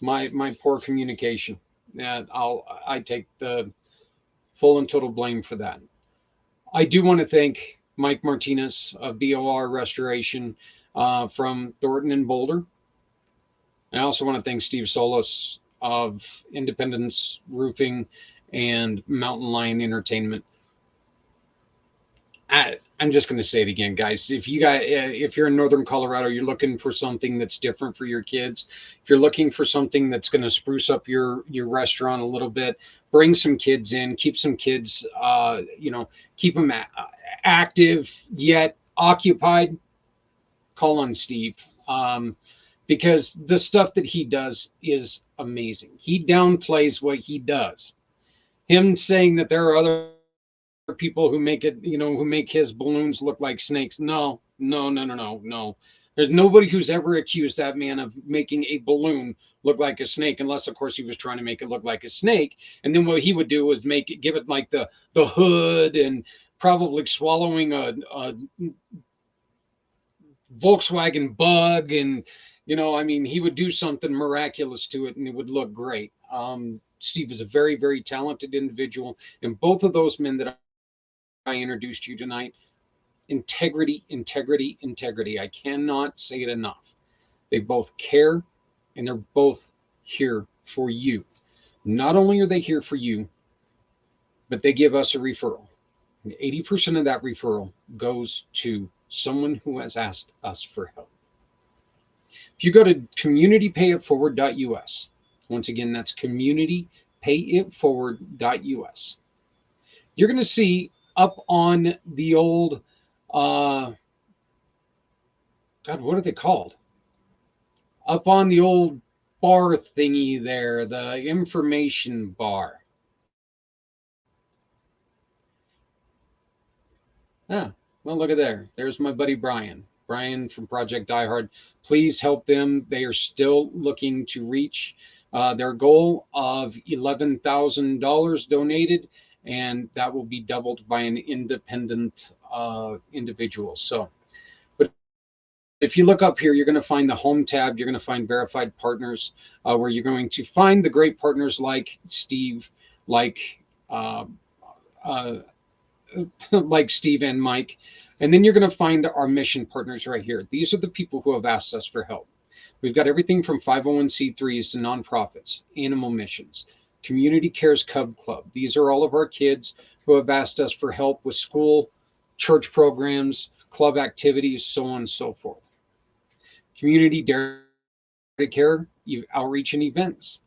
my poor communication. I take the full and total blame for that. I do want to thank Mike Martinez of BOR Restoration from Thornton and Boulder. I also want to thank Steve Solis of Independence Roofing and Mountain Lion Entertainment. I'm just going to say it again, guys. If you're in Northern Colorado, you're looking for something that's different for your kids. If you're looking for something that's going to spruce up your restaurant a little bit, bring some kids in, keep some kids, keep them active yet occupied. Call on Steve, because the stuff that he does is amazing. He downplays what he does. Him saying that there are other people who make it, who make his balloons look like snakes. No. There's nobody who's ever accused that man of making a balloon look like a snake, unless of course he was trying to make it look like a snake. And then what he would do was give it like the hood, and probably swallowing a Volkswagen Bug, and he would do something miraculous to it and it would look great. Steve is a very, very talented individual, and both of those men that I introduced you tonight, integrity. I cannot say it enough. They both care, and they're both here for you. Not only are they here for you, but they give us a referral. And 80% of that referral goes to someone who has asked us for help. If you go to communitypayitforward.us, once again, that's communitypayitforward.us, you're going to see up on the old, God, what are they called? Up on the old bar thingy there, the information bar. Ah, well, look at there. There's my buddy Brian. Brian from Project Die Hard. Please help them. They are still looking to reach their goal of $11,000 donated, and that will be doubled by an independent individual. So, but if you look up here, you're going to find the home tab. You're going to find verified partners, where you're going to find the great partners like Steve, like Steve and Mike. And then you're going to find our mission partners right here. These are the people who have asked us for help. We've got everything from 501c3s to nonprofits, animal missions, Community Cares Cub Club. These are all of our kids who have asked us for help with school, church programs, club activities, so on and so forth. Community Dare to Care outreach and events.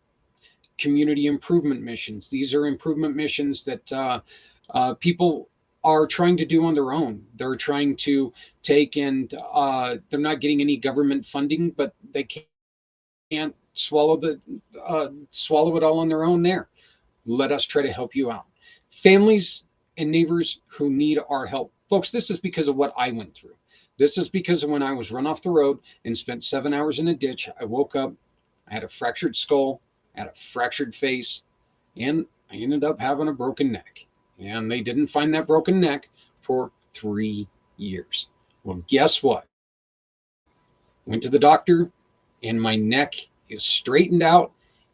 Community improvement missions. These are improvement missions that people are trying to do on their own. They're trying to take and they're not getting any government funding, but they can't swallow it all on their own there. Let us try to help you out. Families and neighbors who need our help. Folks, this is because of what I went through. This is because of when I was run off the road and spent 7 hours in a ditch. I woke up, I had a fractured skull, I had a fractured face, and I ended up having a broken neck. And they didn't find that broken neck for 3 years. Well, guess what? Went to the doctor, and my neck is straightened out,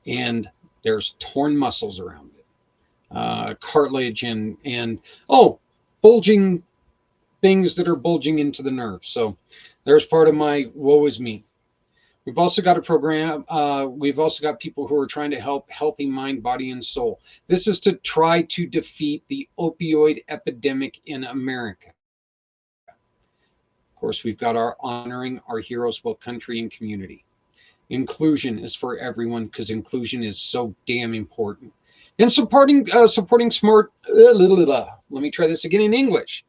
and there's torn muscles around it, cartilage, and bulging things that are bulging into the nerve. So there's part of my woe is me. We've also got a program. We've also got people who are trying to help healthy mind, body, and soul. This is to try to defeat the opioid epidemic in America. Of course, we've got our honoring our heroes, both country and community. Inclusion is for everyone because inclusion is so damn important. And supporting smart. Let me try this again in English.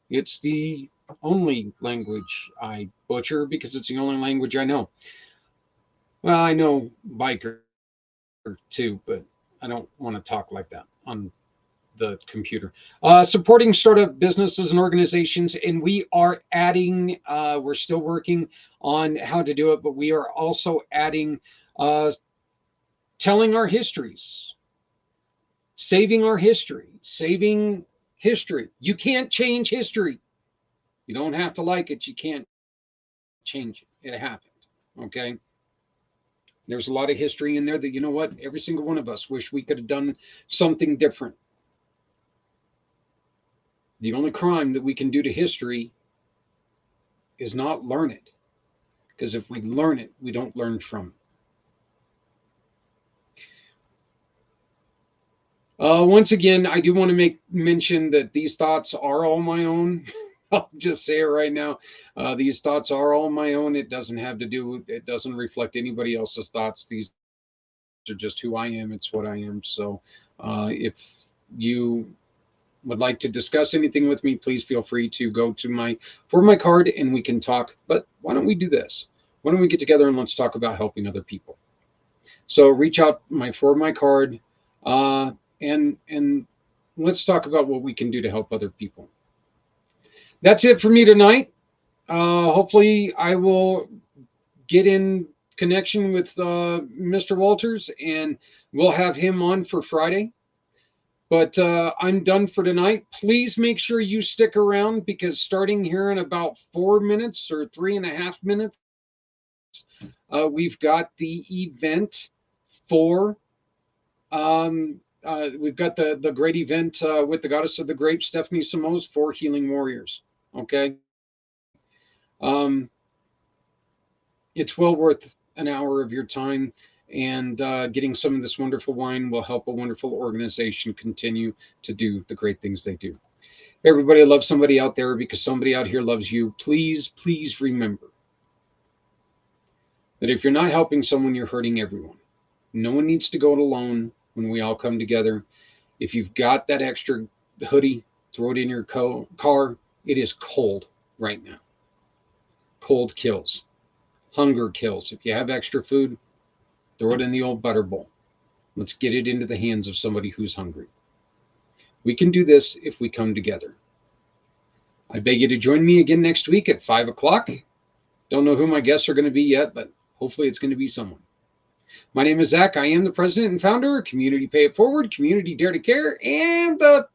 It's the only language I butcher because it's the only language I know. Well, I know biker too, but I don't want to talk like that on the computer. Supporting startup businesses and organizations, and we are adding, we're still working on how to do it, but we are also adding telling our histories, saving our history, saving history. You can't change history. You don't have to like it. You can't change it. It happened. Okay. There's a lot of history in there that, you know what, every single one of us wish we could have done something different. The only crime that we can do to history is not learn it. Because if we learn it, we don't learn from it. Once again, I do want to mention that these thoughts are all my own. I'll just say it right now. These thoughts are all my own. It doesn't reflect anybody else's thoughts. These are just who I am. It's what I am. So if you would like to discuss anything with me, please feel free to go to my card and we can talk. But why don't we do this? Why don't we get together and let's talk about helping other people? So reach out for my card and let's talk about what we can do to help other people. That's it for me tonight. Hopefully I will get in connection with Mr. Walters and we'll have him on for Friday. But I'm done for tonight. Please make sure you stick around because starting here in about 4 minutes or 3.5 minutes, we've got the event for, we've got the great event with the Goddess of the Grape, Stephanie Samos, for Healing Warriors. Okay. It's well worth an hour of your time, and getting some of this wonderful wine will help a wonderful organization continue to do the great things they do. Everybody loves somebody out there because somebody out here loves you. Please, please remember that if you're not helping someone, you're hurting everyone. No one needs to go it alone when we all come together. If you've got that extra hoodie, throw it in your car. It is cold right now. Cold kills. Hunger kills. If you have extra food, throw it in the old butter bowl. Let's get it into the hands of somebody who's hungry. We can do this if we come together. I beg you to join me again next week at 5 o'clock. Don't know who my guests are going to be yet, but hopefully it's going to be someone. My name is Zach. I am the president and founder of Community Pay It Forward, Community Dare to Care, and the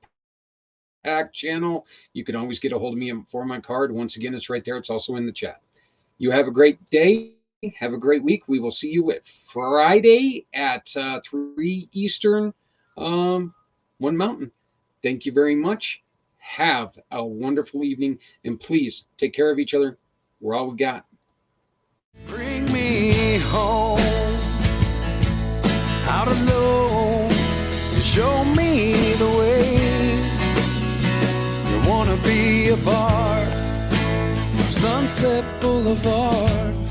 pACT channel. You can always get a hold of me for my card. Once again, it's right there. It's also in the chat. You have a great day. Have a great week. We will see you at Friday at 3 Eastern, 1 Mountain. Thank you very much. Have a wonderful evening. And please take care of each other. We're all we got. Bring me home out alone and show me the way. sunset full of art.